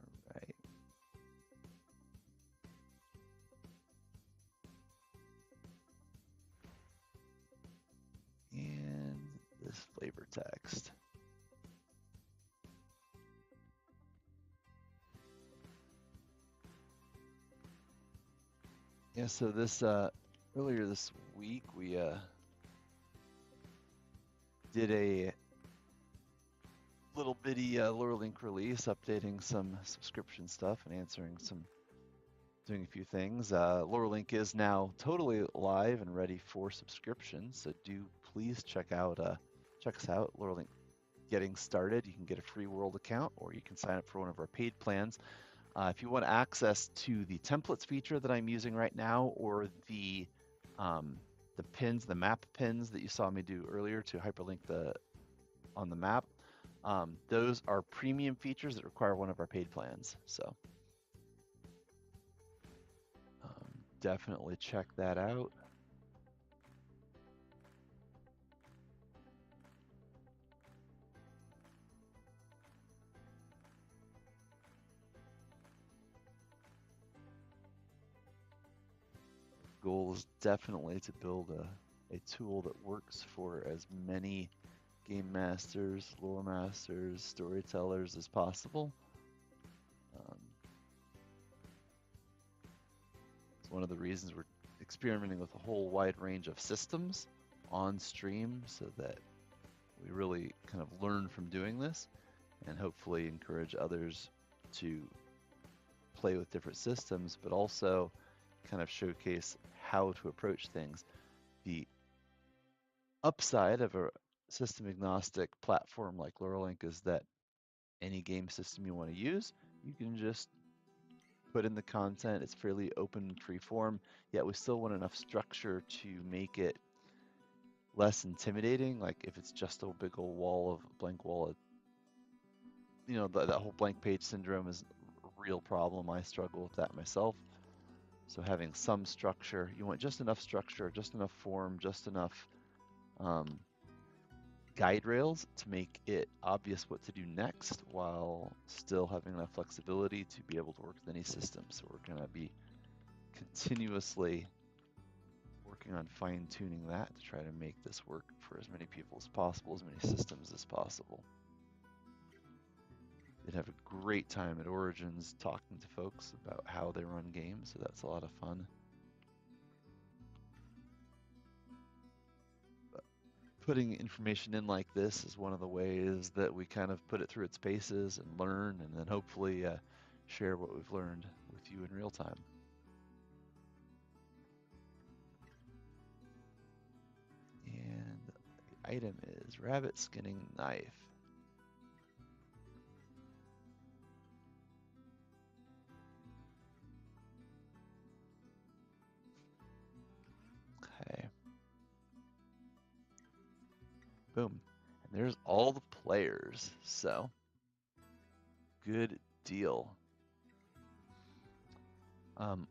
All right. And this flavor text. Yeah, so this earlier this week we did a little bitty LoreLink release, updating some subscription stuff and doing a few things. LoreLink is now totally live and ready for subscription, so do please check us out. LoreLink getting started. You can get a free world account, or you can sign up for one of our paid plans. If you want access to the templates feature that I'm using right now, or the pins, the map pins that you saw me do earlier to hyperlink on the map, those are premium features that require one of our paid plans. So definitely check that out. Goal is definitely to build a tool that works for as many game masters, lore masters, storytellers as possible. It's one of the reasons we're experimenting with a whole wide range of systems on stream, so that we really kind of learn from doing this and hopefully encourage others to play with different systems, but also kind of showcase how to approach things. The upside of a system agnostic platform like Lorelink is that any game system you want to use, you can just put in the content. It's fairly open and free form, yet we still want enough structure to make it less intimidating. Like if it's just a big old wall of blank wall, you know, that whole blank page syndrome is a real problem. I struggle with that myself. So having some structure, you want just enough structure, just enough form, just enough guide rails to make it obvious what to do next while still having enough flexibility to be able to work with any system. So we're going to be continuously working on fine-tuning that to try to make this work for as many people as possible, as many systems as possible. Did have a great time at Origins talking to folks about how they run games, so that's a lot of fun. Putting information in like this is one of the ways that we kind of put it through its paces and learn, and then hopefully share what we've learned with you in real time. And the item is rabbit skinning knife. Okay. Boom. And there's all the players, so good deal.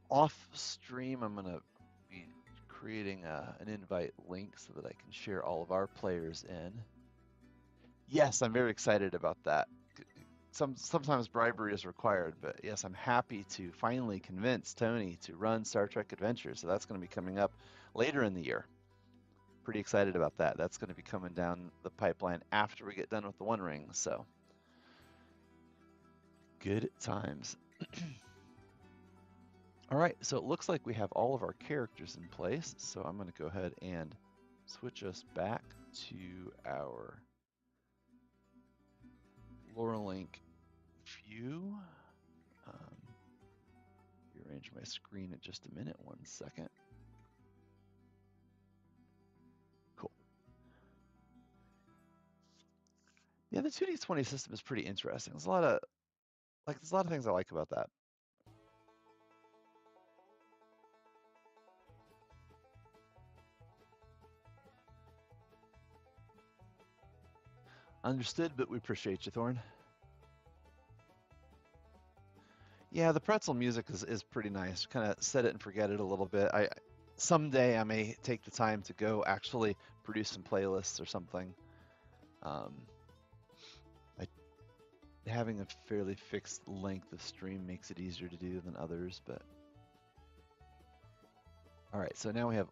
Off stream, I'm going to be creating an invite link so that I can share all of our players in. Yes, I'm very excited about that. Sometimes bribery is required, but yes, I'm happy to finally convince Tony to run Star Trek Adventures. So that's going to be coming up later in the year. Pretty excited about that. That's going to be coming down the pipeline after we get done with the One Ring. So good times. All right, so it looks like we have all of our characters in place. So I'm going to go ahead and switch us back to our Lorelink view. Rearrange my screen in just a minute. 1 second. Cool. Yeah, the 2D20 system is pretty interesting. There's a lot of things I like about that. Understood, but we appreciate you, Thorn. Yeah, the pretzel music is pretty nice. Kind of set it and forget it a little bit. Someday I may take the time to go actually produce some playlists or something. Having a fairly fixed length of stream makes it easier to do than others, but all right. So now we have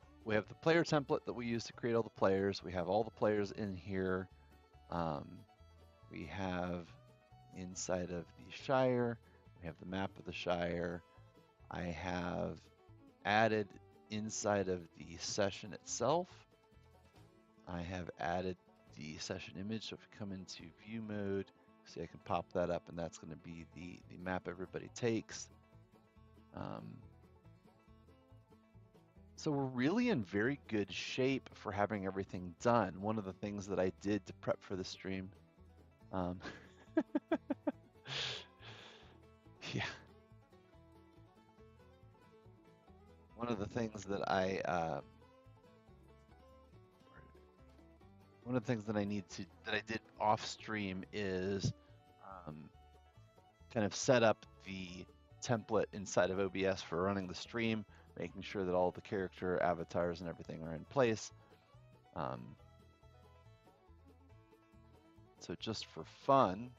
the player template that we use to create all the players. We have all the players in here. We have inside of the Shire, we have the map of the Shire. I have added inside of the session itself, I have added the session image. So if we come into view mode, see I can pop that up, and that's going to be the map everybody takes. So we're really in very good shape for having everything done. One of the things that I did to prep for the stream, yeah. One of the things that I that I did off stream is kind of set up the template inside of OBS for running the stream, making sure that all the character avatars and everything are in place. So just for fun,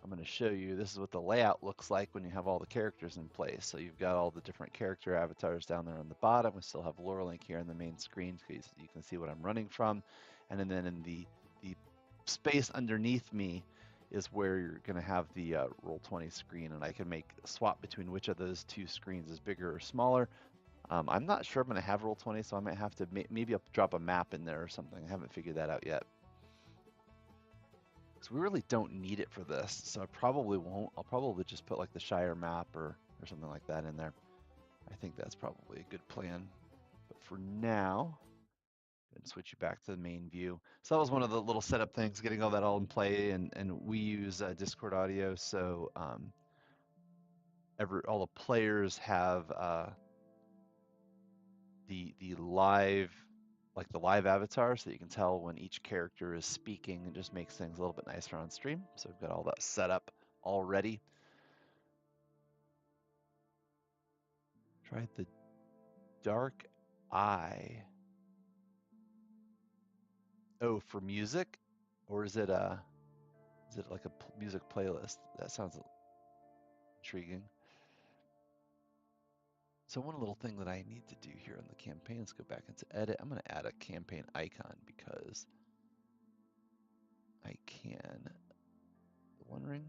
I'm going to show you, this is what the layout looks like when you have all the characters in place. So you've got all the different character avatars down there on the bottom. We still have Lorelink here on the main screen, so you can see what I'm running from. And then in the space underneath me is where you're going to have the Roll20 screen, and I can swap between which of those two screens is bigger or smaller. I'm not sure I'm going to have Roll20, so I might have to maybe I'll drop a map in there or something. I haven't figured that out yet. So we really don't need it for this, so I probably won't. I'll probably just put like the Shire map or something like that in there. I think that's probably a good plan. But for now, and switch you back to the main view. So that was one of the little setup things, getting all that all in play, and we use Discord audio, so all the players have the live, like the live avatar, so that you can tell when each character is speaking. It just makes things a little bit nicer on stream. So we've got all that set up already. Tried the dark eye. Oh, for music, or is it like a music playlist? That sounds intriguing. So one little thing that I need to do here in the campaign is go back into edit. I'm going to add a campaign icon because I can. The One Ring.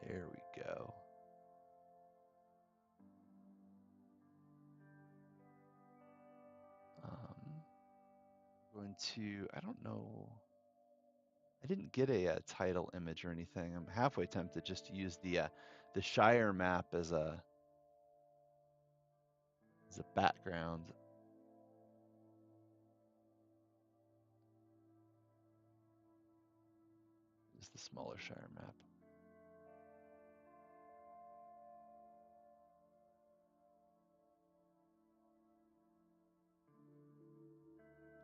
There we go. Going to, I don't know, I didn't get a title image or anything. I'm halfway tempted just to use the Shire map as a background. Use the smaller Shire map.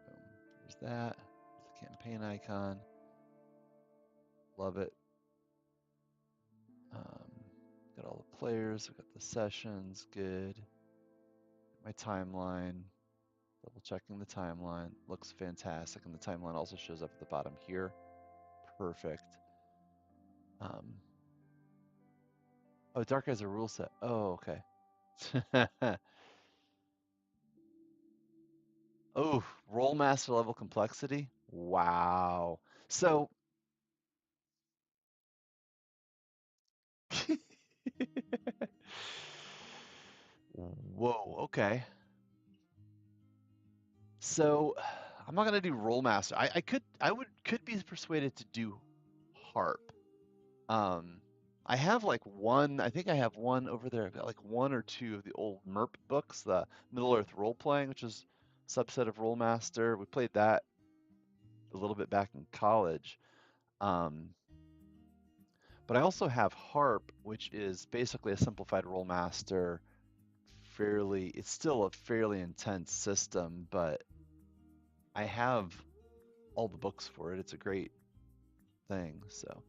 Boom. There's that. There's the campaign icon. Love it. Got all the players. We've got the sessions. Good. My timeline. Double checking the timeline. Looks fantastic. And the timeline also shows up at the bottom here. Perfect. Oh, Dark Eyes a rule set. Oh, okay. Oh, roll master level complexity. Wow. So, whoa, okay. So, I'm not gonna do roll master. I could be persuaded to do harp. Um, I have like one. I think I have one over there. I've got like one or two of the old MERP books, the Middle Earth role playing, which is a subset of roll master. We played that a little bit back in college. Um, But I also have Harp, which is basically a simplified roll master. It's still a fairly intense system, but I have all the books for it. It's a great thing. So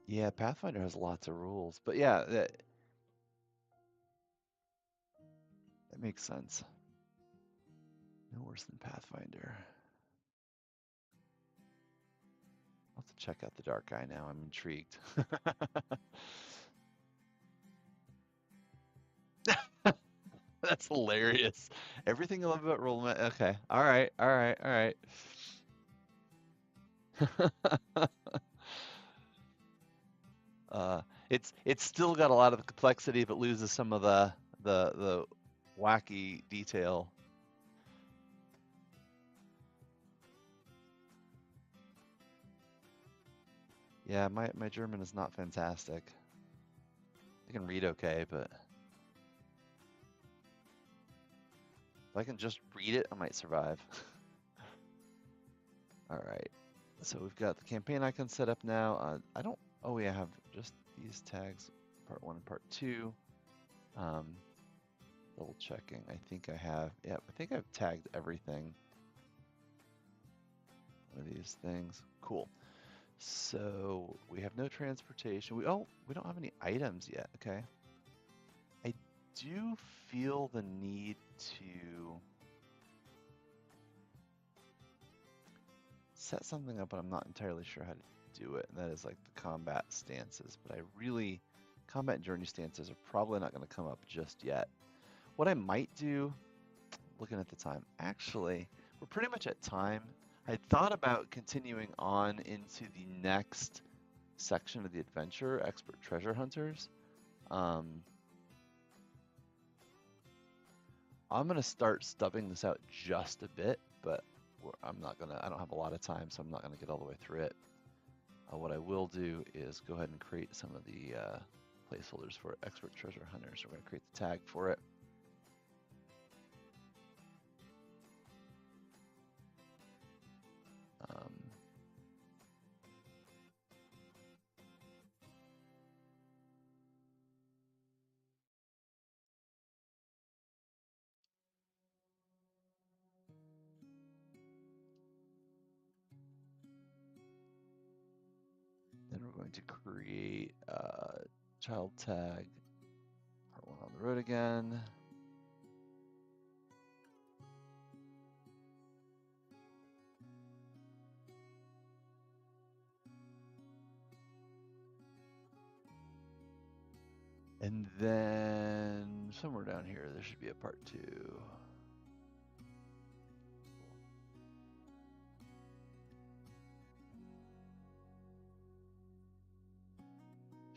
yeah, Pathfinder has lots of rules, but yeah, that makes sense. No worse than Pathfinder. I'll have to check out the Dark Eye now. I'm intrigued. That's hilarious. Everything I love about roll. Okay. All right. All right. All right. Uh, it's still got a lot of the complexity, but loses some of the wacky detail. Yeah, my German is not fantastic. I can read okay, but if I can just read it, I might survive. All right. So we've got the campaign icon set up now. I don't. Oh, yeah, I have just these tags, part 1 and part 2. Double checking. I think I have. Yeah, I think I've tagged everything. One of these things. Cool. So we have no transportation. We don't have any items yet. Okay. I do feel the need to set something up, but I'm not entirely sure how to do it. And that is like the combat stances. But combat and journey stances are probably not going to come up just yet. What I might do, looking at the time, actually, we're pretty much at time. I thought about continuing on into the next section of the adventure, Expert Treasure Hunters. I'm going to start stubbing this out just a bit, but I don't have a lot of time, so I'm not going to get all the way through it. What I will do is go ahead and create some of the placeholders for expert treasure hunters. We're going to create the tag for it. Then we're going to create child tag, part 1 on the road again. And then somewhere down here, there should be a part 2.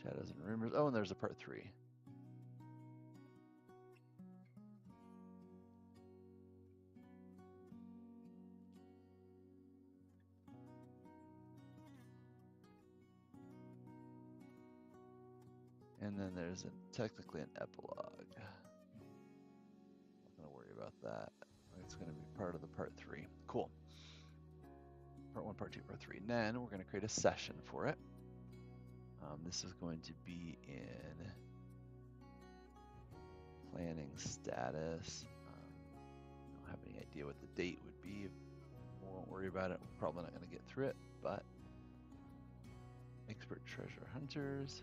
Shadows and rumors. Oh, and there's a part 3. And then there's technically an epilogue. Not gonna worry about that. It's gonna be part of the part 3. Cool. Part 1, part 2, part 3. And then we're gonna create a session for it. This is going to be in planning status. I don't have any idea what the date would be. We won't worry about it. We're probably not gonna get through it, but expert treasure hunters.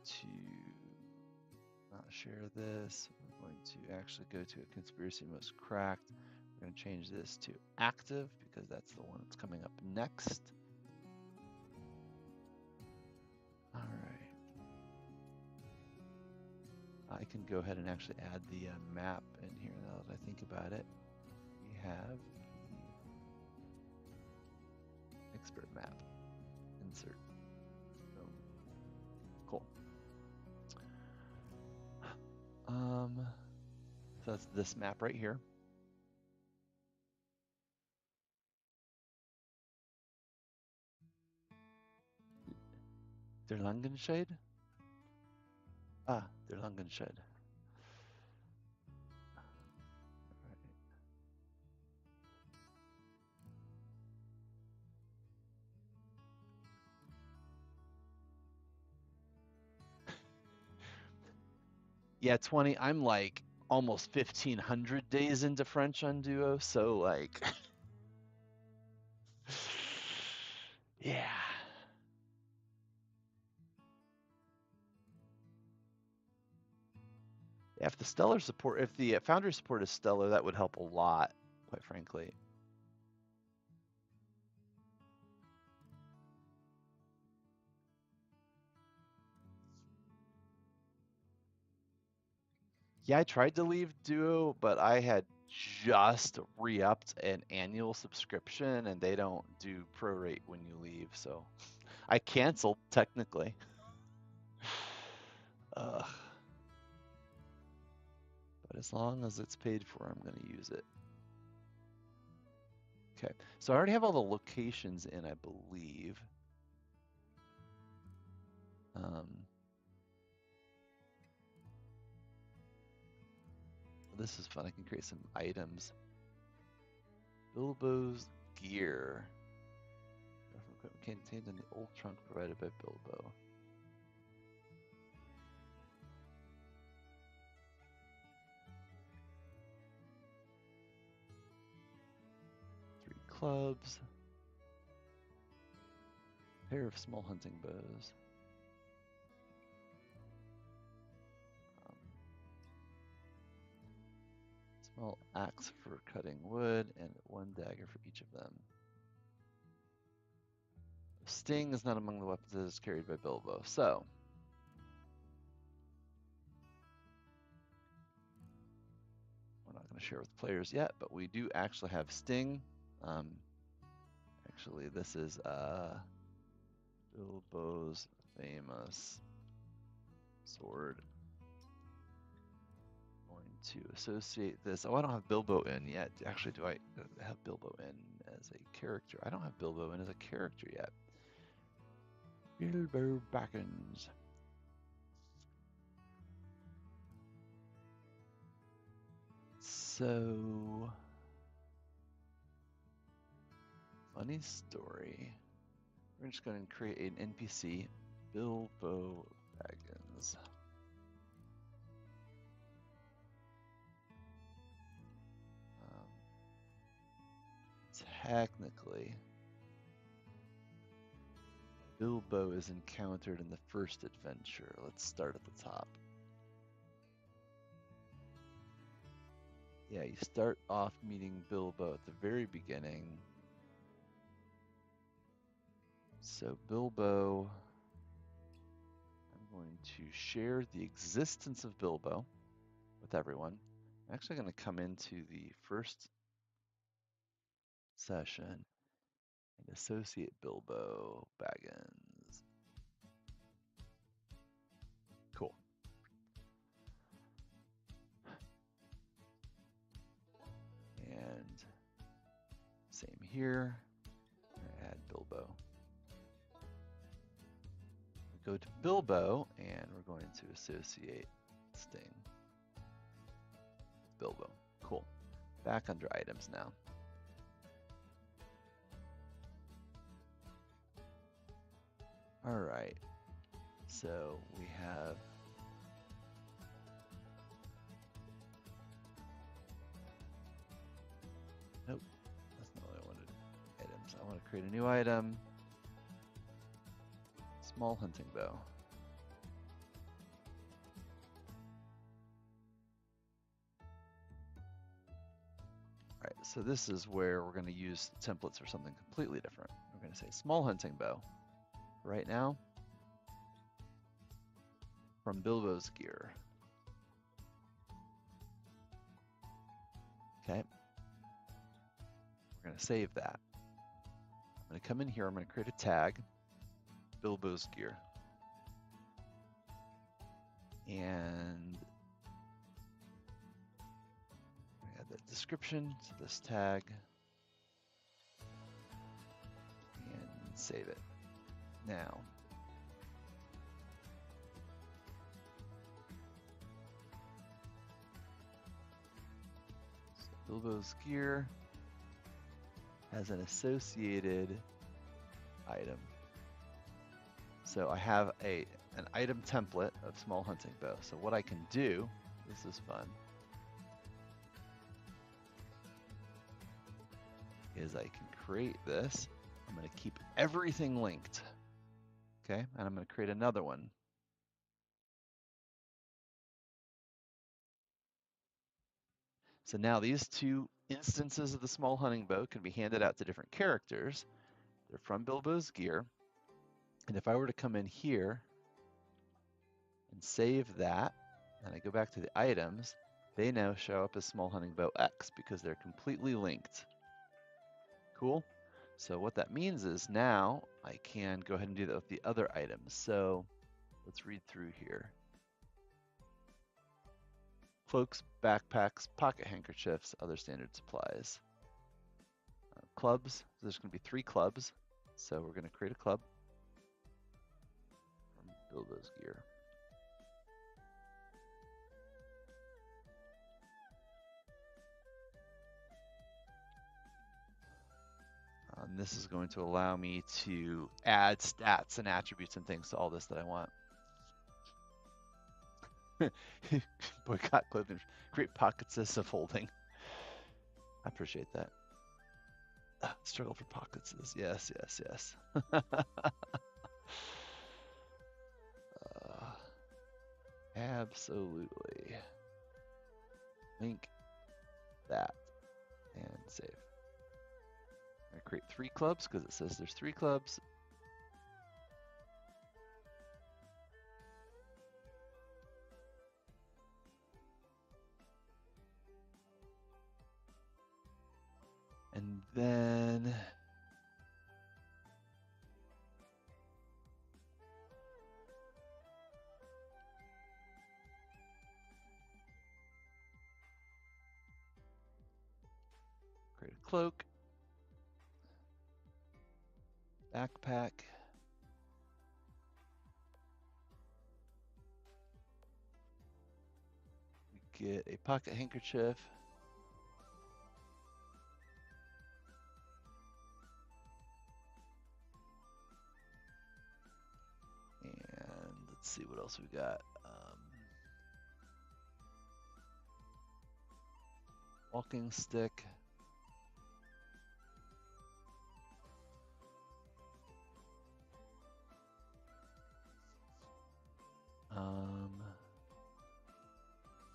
To not share this. We're going to actually go to a conspiracy most cracked. We're going to change this to active because that's the one that's coming up next. All right. I can go ahead and actually add the map in here now that I think about it. We have the expert map. Insert. Cool. So that's this map right here. Der Langenscheid? Ah, Der Langenscheid. Yeah, 20. I'm like almost 1,500 days into French on Duo, so like, yeah. If the stellar support, if the Foundry support is stellar, that would help a lot, quite frankly. Yeah, I tried to leave Duo, but I had just re-upped an annual subscription, and they don't do prorate when you leave, so I canceled technically. Ugh. But as long as it's paid for, I'm going to use it. Okay, so I already have all the locations in, I believe. This is fun. I can create some items. Bilbo's gear. Contained in the old trunk provided by Bilbo. Clubs, pair of small hunting bows, small axe for cutting wood, and 1 dagger for each of them. Sting is not among the weapons that is carried by Bilbo, so we're not going to share with players yet, but we do actually have Sting. Actually, this is Bilbo's famous sword. Going to associate this. Oh, I don't have Bilbo in yet. Actually, do I have Bilbo in as a character? I don't have Bilbo in as a character yet. Bilbo Baggins. So, funny story. We're just going to create an NPC, Bilbo Baggins. Technically, Bilbo is encountered in the first adventure. Let's start at the top. Yeah, you start off meeting Bilbo at the very beginning. So Bilbo, I'm going to share the existence of Bilbo with everyone. I'm actually going to come into the first session and associate Bilbo Baggins. Cool. And same here. Add Bilbo. We go to Bilbo and we're going to associate Sting. Bilbo. Cool. Back under items now. All right. So we have nope, that's not what I wanted. Items. I want to create a new item. Small hunting bow. All right, so this is where we're going to use templates for something completely different. We're going to say small hunting bow. Right now, from Bilbo's gear. Okay. We're going to save that. I'm going to come in here. I'm going to create a tag, Bilbo's gear. And add that description to this tag. And save it. Now, so Bilbo's gear has an associated item. So I have an item template of small hunting bow. So what I can do, this is fun, is I can create this. I'm going to keep everything linked. Okay, and I'm going to create another one. So now these two instances of the small hunting bow can be handed out to different characters. They're from Bilbo's gear. And if I were to come in here and save that, and I go back to the items, they now show up as small hunting bow X because they're completely linked. Cool? So what that means is now I can go ahead and do that with the other items. So let's read through here. Cloaks, backpacks, pocket handkerchiefs, other standard supplies. Clubs, there's going to be 3 clubs. So we're going to create a club from Bilbo's gear. And this is going to allow me to add stats and attributes and things to all this that I want. Boycott clothing, create pockets of holding. I appreciate that. Struggle for pockets. Yes, yes, yes. Absolutely. Link that and save. I create 3 clubs because it says there's 3 clubs. And then cloak, backpack, we get a pocket handkerchief, and let's see what else we got. Walking stick.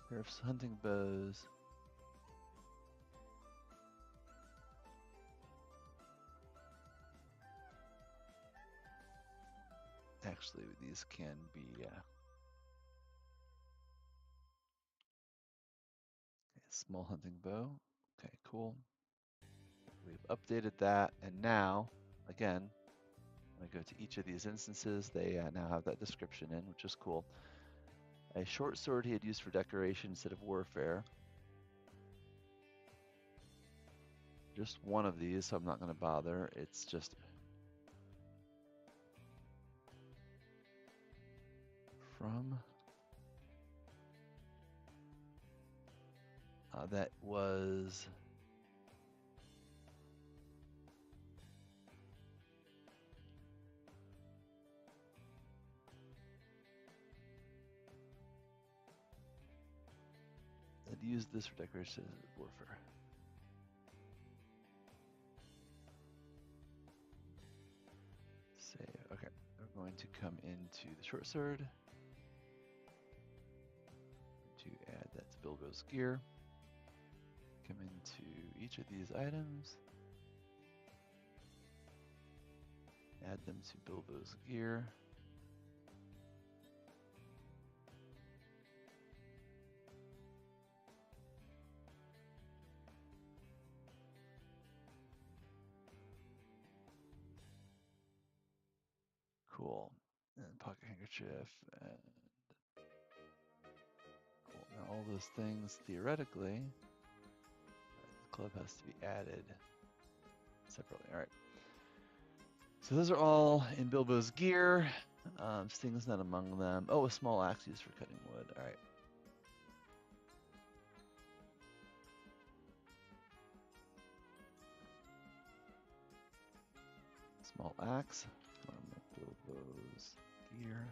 Pair of hunting bows. Actually, these can be small hunting bow. Okay, cool. We've updated that, and now, again, when I go to each of these instances, they now have that description in, which is cool. A short sword he had used for decoration instead of warfare. Just one of these, so I'm not going to bother. It's just from that was that used this for decoration instead of warfare. Save. Okay, we're going to come into the short sword to add that to Bilbo's gear. Come into each of these items, add them to Bilbo's gear. Cool. And pocket handkerchief. And cool. Now all those things, theoretically, the club has to be added separately. All right. So those are all in Bilbo's gear. Sting's not among them. Oh, a small axe used for cutting wood. All right. Small axe from Bilbo's gear.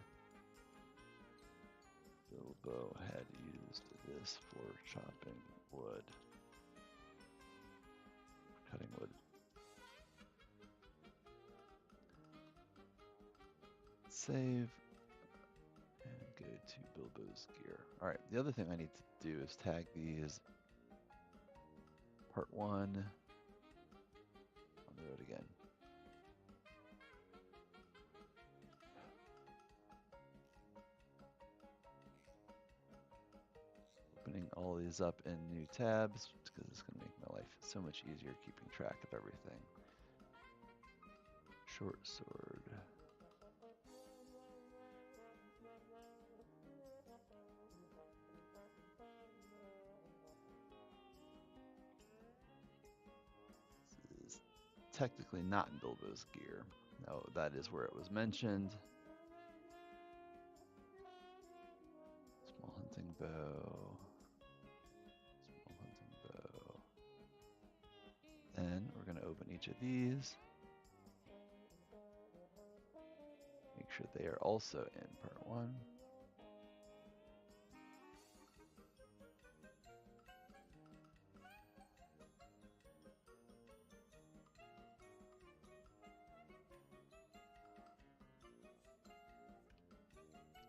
Bilbo had used this for chopping wood. Cutting wood. Save and go to Bilbo's gear. All right, the other thing I need to do is tag these part 1 on the road again. Opening all these up in new tabs because it's going to make my life so much easier keeping track of everything. Short sword. This is technically not in Bilbo's gear. No, that is where it was mentioned. Small hunting bow. Small hunting bow. Then we're going to open each of these. Make sure they are also in part 1.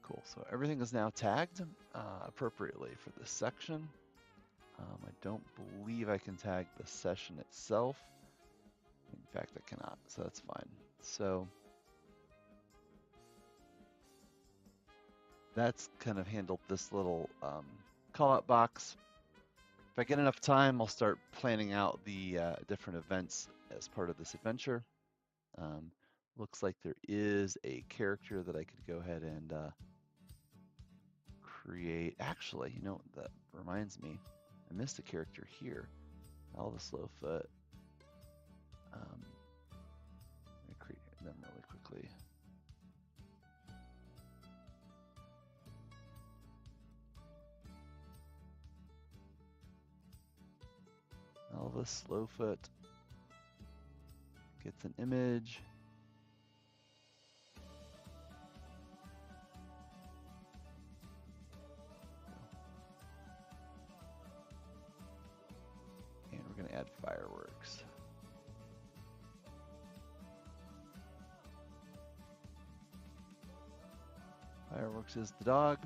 Cool, so everything is now tagged appropriately for this section. I don't believe I can tag the session itself. In fact, I cannot, so that's fine. So that's kind of handled this little call-out box. If I get enough time, I'll start planning out the different events as part of this adventure. Looks like there is a character that I could go ahead and create. Actually, you know, that reminds me, I missed a character here. All the Slowfoot. Let me create them really quickly. Elvis Slowfoot gets an image. And we're going to add fireworks. Fireworks is the dog.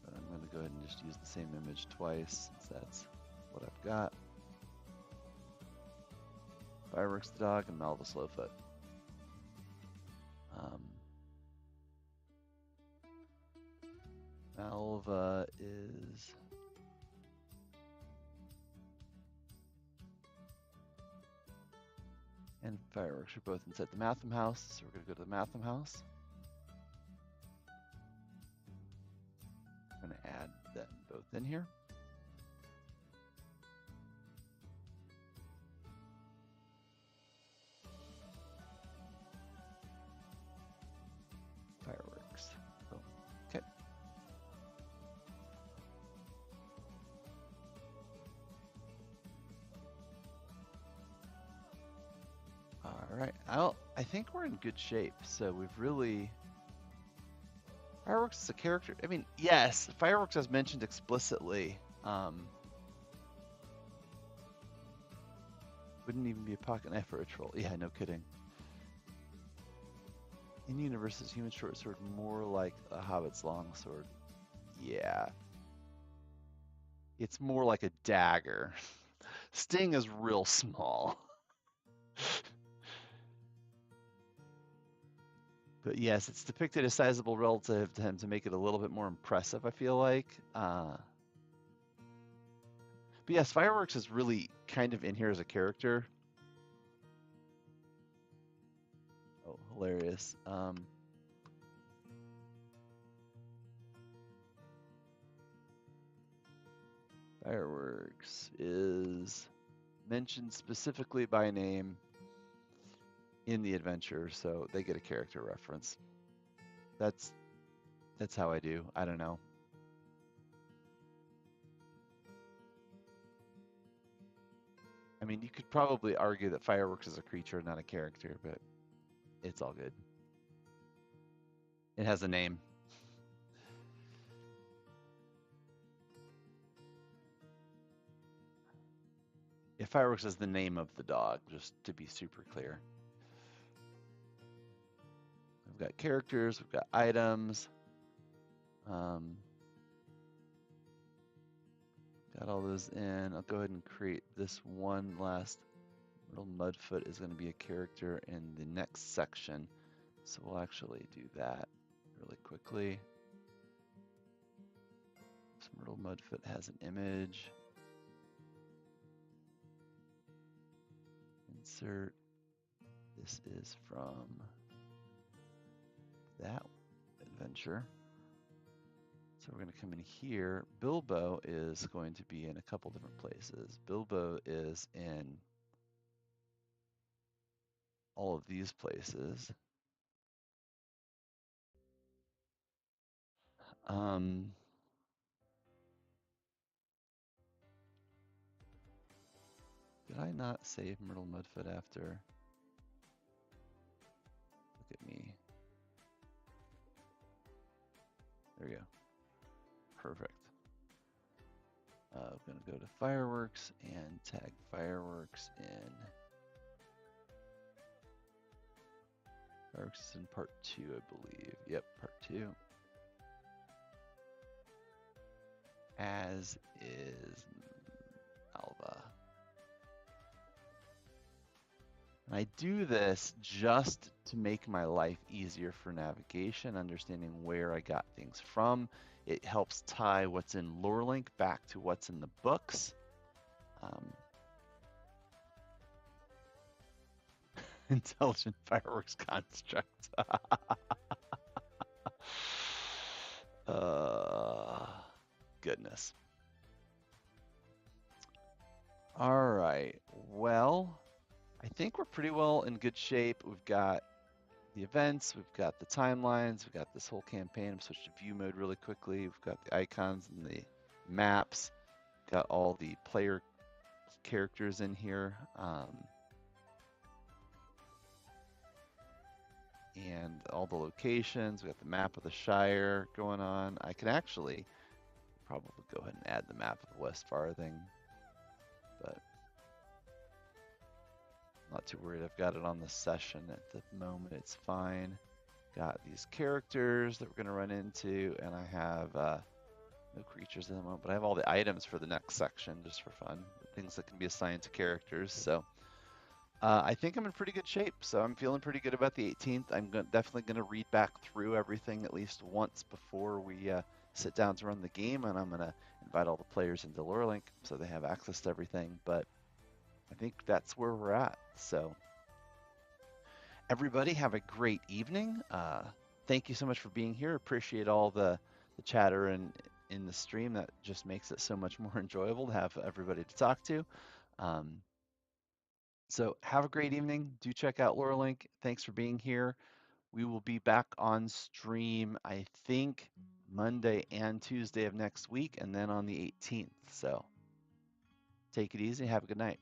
But I'm going to go ahead and just use the same image twice since that's what I've got. Fireworks the dog and Malva Slowfoot. Malva is and fireworks are both inside the Matham house, so we're going to go to the Matham house. I'm going to add them both in here. Fireworks. Boom. Okay. All right. I think we're in good shape. So we've really... Fireworks is a character. I mean, yes, Fireworks as mentioned explicitly. Wouldn't even be a pocket knife or a troll. Yeah, no kidding. In universe is human short sword more like a hobbit's long sword. Yeah. It's more like a dagger. Sting is real small. But yes, it's depicted as sizable relative to him to make it a little bit more impressive, I feel like. But yes, Fireworks is really kind of in here as a character. Oh, hilarious. Fireworks is mentioned specifically by name in the adventure, so they get a character reference. That's how I do. I don't know. I mean, you could probably argue that Fireworks is a creature, not a character, but it's all good. It has a name. Yeah, Fireworks is the name of the dog, just to be super clear. We've got characters, we've got items. Got all those in. I'll go ahead and create this one last. Little Mudfoot is going to be a character in the next section. So we'll actually do that really quickly. So Myrtle Mudfoot has an image. Insert. This is from that adventure. So we're going to come in here. Bilbo is going to be in a couple different places. Bilbo is in all of these places. Did I not save Myrtle Mudfoot after? Look at me. There we go. Perfect. I'm going to go to Fireworks and tag Fireworks in. Fireworks is in part 2, I believe. Yep, part 2. As is Alva. And I do this just to make my life easier for navigation, understanding where I got things from. It helps tie what's in LoreLink back to what's in the books. Intelligent Fireworks construct. Goodness. All right. Well, I think we're pretty well in good shape. We've got the events, we've got the timelines, we've got this whole campaign. I'm switched to view mode really quickly. We've got the icons and the maps, got all the player characters in here, and all the locations. We got the map of the Shire going on. I can actually probably go ahead and add the map of the West Farthing, but I'm not too worried. I've got it on the session at the moment. It's fine. Got these characters that we're going to run into, and I have no creatures at the moment, but I have all the items for the next section just for fun, things that can be assigned to characters. So I think I'm in pretty good shape. So I'm feeling pretty good about the 18th. I'm definitely going to read back through everything at least once before we sit down to run the game, and I'm going to invite all the players into Lorelink so they have access to everything. But I think that's where we're at. So everybody have a great evening. Thank you so much for being here. Appreciate all the chatter and in the stream. That just makes it so much more enjoyable to have everybody to talk to. Um, so have a great evening. Do check out Lorelink. Thanks for being here. We will be back on stream, I think, Monday and Tuesday of next week, and then on the 18th. So take it easy. Have a good night.